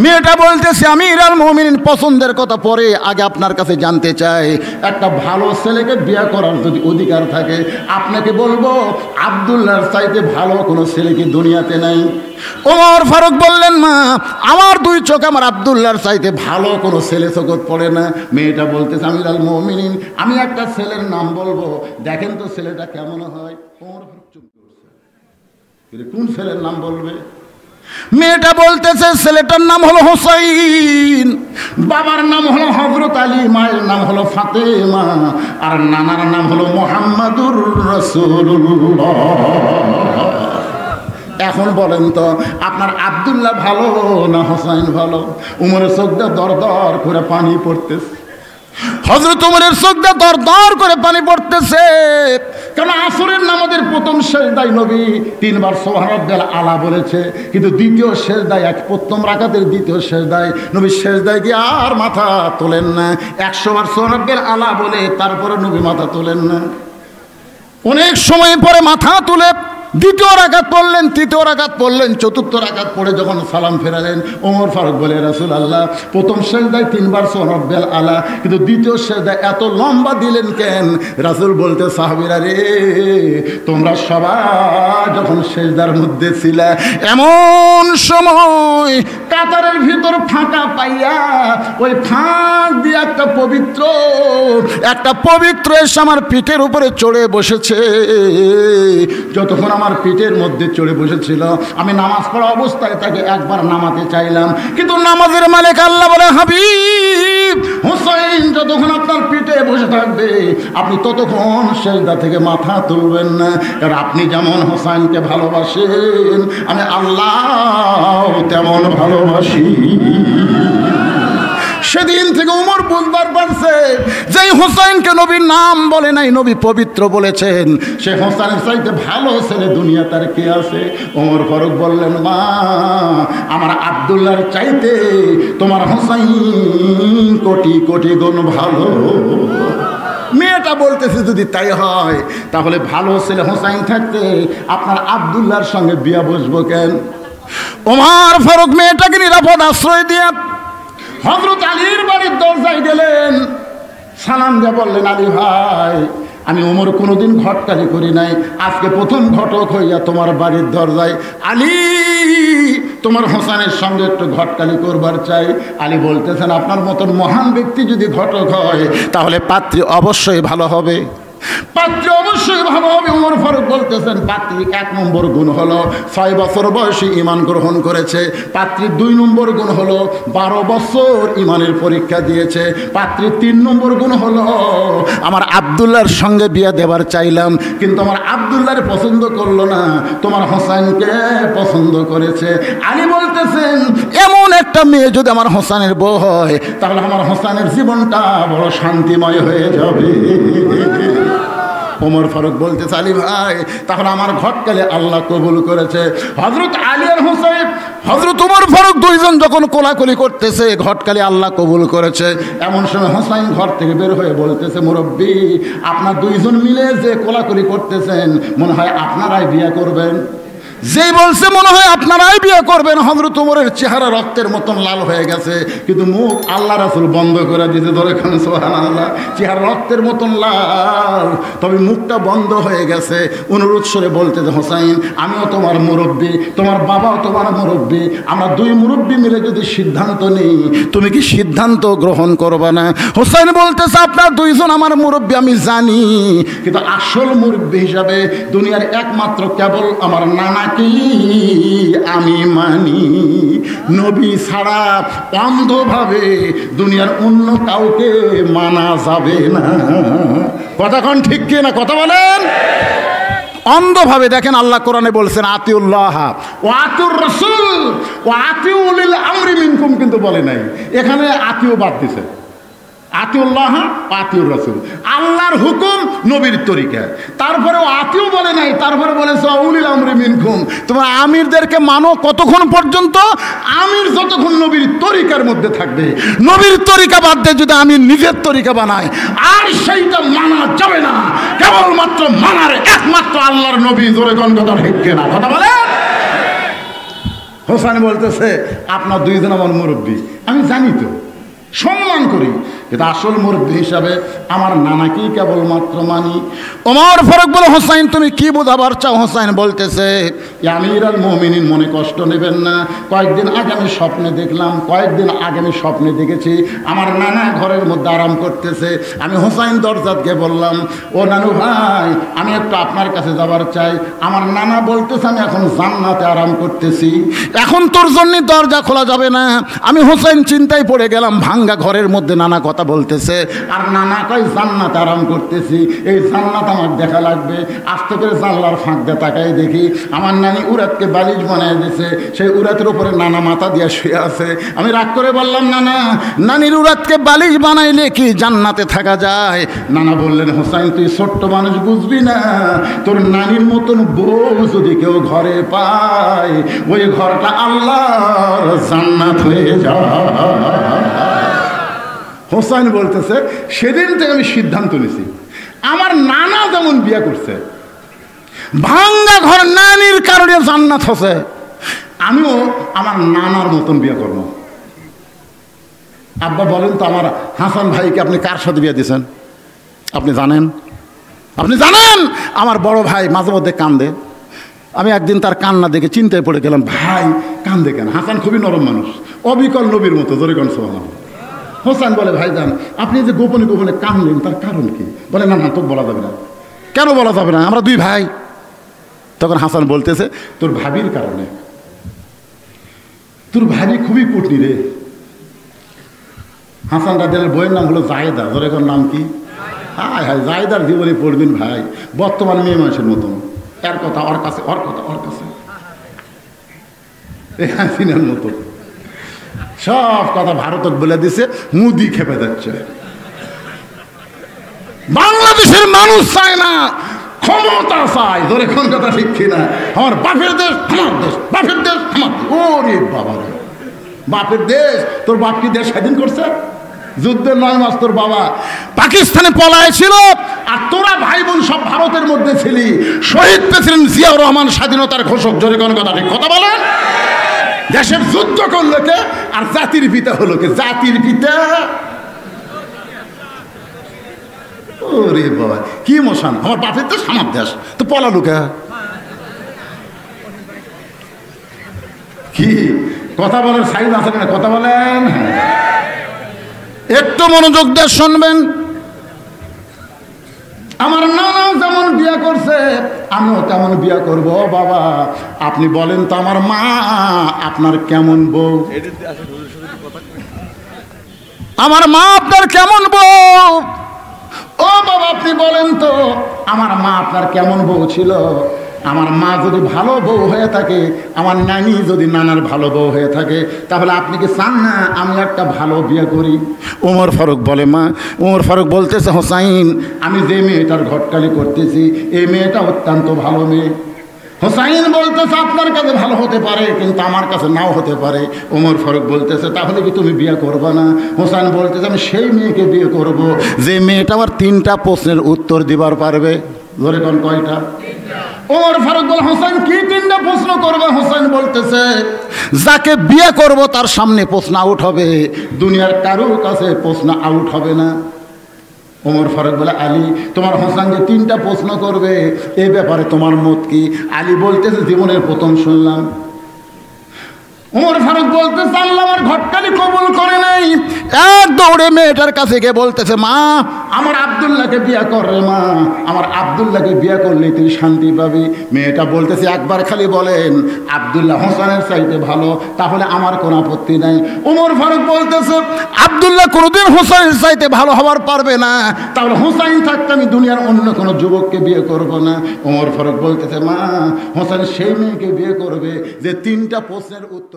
মেয়েটা বলতেছে, আমিরুল মুমিনিন পছন্দের কথা পরে, আগে আপনার কাছে জানতে চাই, একটা ভালো ছেলেকে বিয়ে করার যদি অধিকার থাকে আপনাকে বলবো, আব্দুল্লাহর চাইতে ভালো কোনো ছেলে কি দুনিয়াতে নাই? ওমর ফারুক বললেন, মা আমার 2 চোখ আমার আব্দুল্লাহর চাইতে ভালো কোনো ছেলে চোখত পড়ে না। মেয়েটা বলতেছে, আমিরুল মুমিনিন আমি একটা ছেলের নাম বলবো, দেখেন তো ছেলেটা কেমন হয়। ওমর ফারুক চুপ করছে, কোন ছেলের নাম বলবে? মেয়েটা বলতেছে, ছেলেটার নাম হলো হোসাইন, বাবার নাম হলো হযরত আলী, মায়ের নাম হলো ফাতেমা, আর নানার নাম হলো মুহাম্মাদুর রাসূলুল্লাহ। এখন বলেন তো আপনার আব্দুল্লাহ ভালো না হোসাইন ভালো? উমরের চোখ দিয়ে দর দর করে পানি পড়তেছে, হযরত উমরের চোখ দিয়ে দর দর করে পানি পড়তেছে। কারণ আসরের নামাজের প্রথম সেজদায় নবী 3 বার সুবহান রাব্বিয়াল আলা বলেছে, কিন্তু দ্বিতীয় সেজদায় প্রথম রাকাতের দ্বিতীয় সেজদায় নবী সেজদায় গিয়ে আর মাথা তোলেন না। 100 বার সুবহান রাব্বিয়াল আলা বলে তারপরে নবী মাথা তোলেন না। অনেক সময় পরে মাথা তুলে দ্বিতীয় রাকাত পড়লেন, তৃতীয় রাকাত পড়লেন, চতুর্থ রাকাত পড়ে যখন সালাম ফেরালেন, ওমর ফারুক বলে, রাসূলুল্লাহ প্রথম সেজদায় 3 বার সুবহান রাব্বিয়াল আলা, কিন্তু দ্বিতীয় সেজদায় এত লম্বা দিলেন কেন? রাসূল বলতে, সাহাবীরা রে, তোমরা সবাই যখন সেজদার মধ্যে ছিলে, এমন সময় কাতারের ভিতর ফাঁকা পাইয়া ওই ফাঁক দিয়ে একটা পবিত্র এসে আমার পিঠের উপরে চড়ে বসেছে। যতক্ষণ আমার পিঠের মধ্যে চড়ে বসেছিল, আমি নামাজ পড়া অবস্থায় তাকে একবার নামাতে চাইলাম, কিন্তু নামাজের মালিক আল্লাহ বলে, হাবিব হুসাইন যতক্ষণ আপনার পিঠে বসে থাকবে আপনি ততক্ষণ সেজদা থেকে মাথা তুলবেন না। কারণ আপনি যেমন হুসাইনকে ভালোবাসেন, আমি আল্লাহ তেমন ভালোবাসি। সেদিন থেকে ওমর বুঝবার পারছে যে হোসাইনকে নবীর নাম বলে নাই, নবী পবিত্র বলেছেন, সে হোসাইনের চাইতে ভালো ছেলে দুনিয়া তার কে আছে? ওমর ফারুক বললেন, মা, আমার আব্দুল্লাহর চাইতে তোমার হোসাইন কোটি কোটি গুণ ভালো। মেয়েটা বলতেছে, যদি তাই হয় তাহলে ভালো ছেলে হোসাইন থাকতে আপনার আব্দুল্লাহর সঙ্গে বিয়া বসবো কেন? ওমর ফারুক মেয়েটাকে নিরাপদ আশ্রয় দিয়ে হযরত আলীর বাড়ির দরজায় গেলেন, সালাম দিয়ে বললেন, আলী ভাই, আমি ওমর কোনোদিন ঘটকালি করি নাই, আজকে প্রথম ঘটক হইয়া তোমার বাড়ির দরজায়। আলী, তোমার হোসেনের সঙ্গে একটু ঘটকালি করবার চাই। আলী বলতেছেন, আপনার মতন মহান ব্যক্তি যদি ঘটক হয় তাহলে পাত্রী অবশ্যই ভালো হবে, পাত্রী অবশ্যই ভালো হবে। ওমর ফারুক বলতেছেন, পাত্রীর 1 নম্বর গুণ হলো 6 বছর বয়সে ঈমান গ্রহণ করেছে। পাত্রীর 2 নম্বর গুণ হলো 12 বছর ঈমানের পরীক্ষা দিয়েছে। পাত্রীর 3 নম্বর গুণ হলো আমার আব্দুল্লাহর সঙ্গে বিয়ে দেবার চাইলাম, কিন্তু আমার আব্দুল্লাহর পছন্দ করলো না, তোমার হোসেনকে পছন্দ করেছে। আলী বলতেছেন, এমন একটা মেয়ে যদি আমার হোসেনের বউ হয় তাহলে আমার হোসেনের জীবনটা বড় শান্তিময় হয়ে যাবে। ওমর ফারুক বলতেছে, আলী ভাই, তাহলে আমার ঘটকালে আল্লাহ কবুল করেছে। হযরত আলী আর হোসেন, হযরত ওমর ফারুক দুইজন যখন কোলাকুলি করতেছে, ঘটকালে আল্লাহ কবুল করেছে। এমন সময় হোসেন ঘর থেকে বের হয়ে বলতেছে, মুরব্বী, আপনার দুইজন মিলে যে কোলাকুলি করতেছেন, মনে হয় আপনারাই বিয়ে করবেন। যেই বলছে মনে হয় আপনারাই বিয়ে করবেন, হযরত ওমরের চেহারা রক্তের মতন লাল হয়ে গেছে, কিন্তু মুখ আল্লাহ রাসূল বন্ধ করে দিতে ধরে, সুবহানাল্লাহ, চেহারা রক্তের মতন লাল, তবে মুখটা বন্ধ হয়ে গেছে। অনুরোধ সরে বলতেছে, হোসাইন, আমিও তোমার মুরব্বী, তোমার বাবাও তোমার মুরব্বী, আমরা 2 মুরব্বী মিলে যদি সিদ্ধান্ত নেই, তুমি কি সিদ্ধান্ত গ্রহণ করবে না? হোসাইন বলতেছে, আপনার 2 জন আমার মুরব্বী আমি জানি, কিন্তু আসল মুরব্বী হিসাবে দুনিয়ার একমাত্র কেবল আমার নানা কি আমি মানি। নবী ছাড়া অন্ধভাবে দুনিয়ার অন্য কাউকে মানা যাবে না। কথা কোন ঠিক কি না? কথা বলেন। অন্ধভাবে দেখেন, আল্লাহ কোরআনে বলছেন, আতিউল্লাহ ওয়া আতিউর রাসূল ওয়া আতিউল আমরি মিনকুম, কিন্তু বলে নাই, এখানে আতিউ বাদ দিছে। আতিউল্লাহ আতিউর রাসূল, আল্লাহর হুকুম নবীর তরিকা, তারপরে আতিউ বলে নাই, তারপরে বলেছে উলিল আমরি মিনকুম। তোমরা আমিরদেরকে মানো কতক্ষণ পর্যন্ত? আমির যতক্ষণ নবীর তরিকার মধ্যে থাকবে। নবীর তরিকা বাদ দিয়ে যদি আমি নিজের তরিকা বানাই, আর সেইটা মানা যাবে না। কেবলমাত্র মানার একমাত্র আল্লাহর নবী। জোরে কোন কথা ঠিক না? কথা বলে। হোসেন বলতেছে, আপনার 2 জন আমার মুরব্বী, আমি জানি তো, সম্মান করি, কিন্তু আসল মুরব্বী হিসাবে আমার নানাকেই কেবলমাত্র মানি। ওমর ফারুক বলে, হোসাইন তুমি কি বোঝাবার চাও? হোসাইন বলতেছে, আমিরুল মুমিনিন, মনে কষ্ট নেবেন না, কয়েকদিন আগে আমি স্বপ্নে দেখলাম, কয়েকদিন আগে আমি স্বপ্নে দেখেছি আমার নানা ঘরের মধ্যে আরাম করতেছে। আমি হোসাইন দরজাকে বললাম, ও নানু ভাই, আমি একটু আপনার কাছে যাবার চাই। আমার নানা বলতেছে, আমি এখন জান্নাতে আরাম করতেছি, এখন তোর জন্য দরজা খোলা যাবে না। আমি হোসাইন চিন্তায় পড়ে গেলাম, ভাঙ্গা ঘরের মধ্যে নানা কথা কথা বলতেছে, আর নানা কয় জান্নাত আরাম করতেছি, এই জান্নাত আমার দেখা লাগবে। আস্তে করে জানলার ফাঁক দিয়ে তাকাই দেখি আমার নানি উরাতকে বালিশ বানিয়ে দিয়েছে, সেই উরাতের উপরে নানা মাথা দিয়ে শুয়ে আছে। আমি রাগ করে বললাম, নানা, নানির উরাতকে বালিশ বানাইলে কি জান্নাতে থাকা যায়? নানা বললেন, হোসাইন তুই ছোট্ট মানুষ, বুঝবি না, তোর নানির মতন বউ যদি কেউ ঘরে পায়, ওই ঘরটা আল্লাহর জান্নাত হয়ে যায়। হোসাইন বলতেছে, সেদিন থেকে আমি সিদ্ধান্ত নিছি, আমার নানা যেমন বিয়ে করছে, ভাঙ্গা ঘর নানির কারণে জান্নাত হচ্ছে, আমিও আমার নানার মতন বিয়ে করবো। আব্বা বলেন তো, আমার হাসান ভাইকে আপনি কার সাথে বিয়ে দিয়েছেন? আপনি জানেন? আপনি জানেন? আমার বড় ভাই মাঝে মধ্যে কান্দে। আমি একদিন তার কান্না দেখে চিন্তায় পড়ে গেলাম, ভাই কান্দে কেন? হাসান খুবই নরম মানুষ, অবিকল নবীর মতো, জোরে কোন সোহান। হোসেন বলে, ভাই যান, আপনি যে গোপনে গোপনে কান্দলেন, তার কারণ কি? বলে, না না, তোর বলা যাবে না। কেন বলা যাবে না? আমরা দুই ভাই। তখন হাসান বলতেছে, তোর ভাবির কারণে। তোর ভাবি খুবই কুটনি রে। হাসান রাদিয়াল্লাহু বইয়ের নাম হলো জায়েদা, জোরে কোন নাম কি? হ্যাঁ হ্যাঁ, জায়েদার জীবনে পড়বেন ভাই, বর্তমান মেয়ে মানুষের মতন, এর কথা ওর কাছে, ওর কথা ওর কাছে, এই হাসিনার মতো সব কথা ভারতক বলে দিছে, মুদি খেপে যাচ্ছে। বাংলাদেশের মানুষ চায় না, ক্ষমতা চায়, ধরে কোন কথা ঠিক কিনা? আমার বাপের দেশ আমার দেশ, বাপের দেশ আমার দেশ। ওরে বাবা রে, বাপের দেশ? তোর বাপ কি দেশ স্বাধীন করছে? যুদ্ধের 9 মাস তোর বাবা পাকিস্তানে পলায় ছিল, আর তোরা ভাই বোন সব ভারতের মধ্যে ছিলি। শহীদ প্রেসিডেন্ট জিয়াউর রহমান স্বাধীনতার ঘোষক, জোরে কোন কথা ঠিক কথা বলেন? দেশের যুদ্ধ করলো কে? আর জাতির পিতা হলো কে? জাতির পিতা। ওরে বাবা, কি মোশন! আমার বাপের দেশ আমার দেশ, তো পলালো কে? কি কথা বলেন? সাইজ আছে না? কথা বলেন, একটু মনোযোগ দিয়ে শুনবেন। আমার নানা যেমন বিয়ে করছে, আমিও তেমন বিয়ে করব। বাবা আপনি বলেন তো, আমার মা আপনার কেমন বউ? আমার মা আপনার কেমন বউ? ও বাবা আপনি বলেন তো, আমার মা আপনার কেমন বউ ছিল? আমার মা যদি ভালো বউ হয়ে থাকে, আমার নানি যদি নানার ভালো বউ হয়ে থাকে, তাহলে আপনি কি চান না আমি একটা ভালো বিয়ে করি? ওমর ফারুক বলে, মা, ওমর ফারুক বলতেছে, হোসাইন, আমি যে মেয়েটার ঘটকালি করতেছি, এই মেয়েটা অত্যন্ত ভালো মেয়ে। হোসাইন বলতেছে, আপনার কাছে ভালো হতে পারে, কিন্তু আমার কাছে নাও হতে পারে। ওমর ফারুক বলতেছে, তাহলে কি তুমি বিয়ে করবে না? হোসাইন বলতেছে, আমি সেই মেয়েকে বিয়ে করব যে মেয়েটা আমার 3টা প্রশ্নের উত্তর দিবার পারবে। ধরে কোন কয়টা? ওমর ফারুক বলে, হোসেন কি 3টা প্রশ্ন করবে? হোসেন বলতেছে, যাকে বিয়ে করব তার সামনে প্রশ্ন আউট হবে, দুনিয়ার কারোর কাছে প্রশ্ন আউট হবে না। ওমর ফারুক বলে, আলী, তোমার হোসেন যে 3টা প্রশ্ন করবে, এই ব্যাপারে তোমার মত কি? আলী বলতেছে, জীবনের প্রথম শুনলাম। ওমর ফারুক বলতেছে, আল্লাহ আমার ঘটকালি কবুল করে নাই। এক দৌড়ে মেয়েটার কাছে গিয়ে বলতেছে, মা, আমার আব্দুল্লাহকে বিয়ে কর রে মা, আমার আব্দুল্লাহকে বিয়ে করলে তুই শান্তি পাবি। মেয়েটা বলতেছে, একবার খালি বলেন আব্দুল্লাহ হোসেনের চাইতে ভালো, তাহলে আমার কোনো আপত্তি নাই। ওমর ফারুক বলতেছে, আব্দুল্লাহ কোনোদিন হোসেনের চাইতে ভালো হবার পারবে না, তাহলে হোসেন থাকতে আমি দুনিয়ার অন্য কোনো যুবককে বিয়ে করব না। ওমর ফারুক বলতেছে, মা, হোসেন সেই মেয়েকে বিয়ে করবে যে 3টা প্রশ্নের উত্তর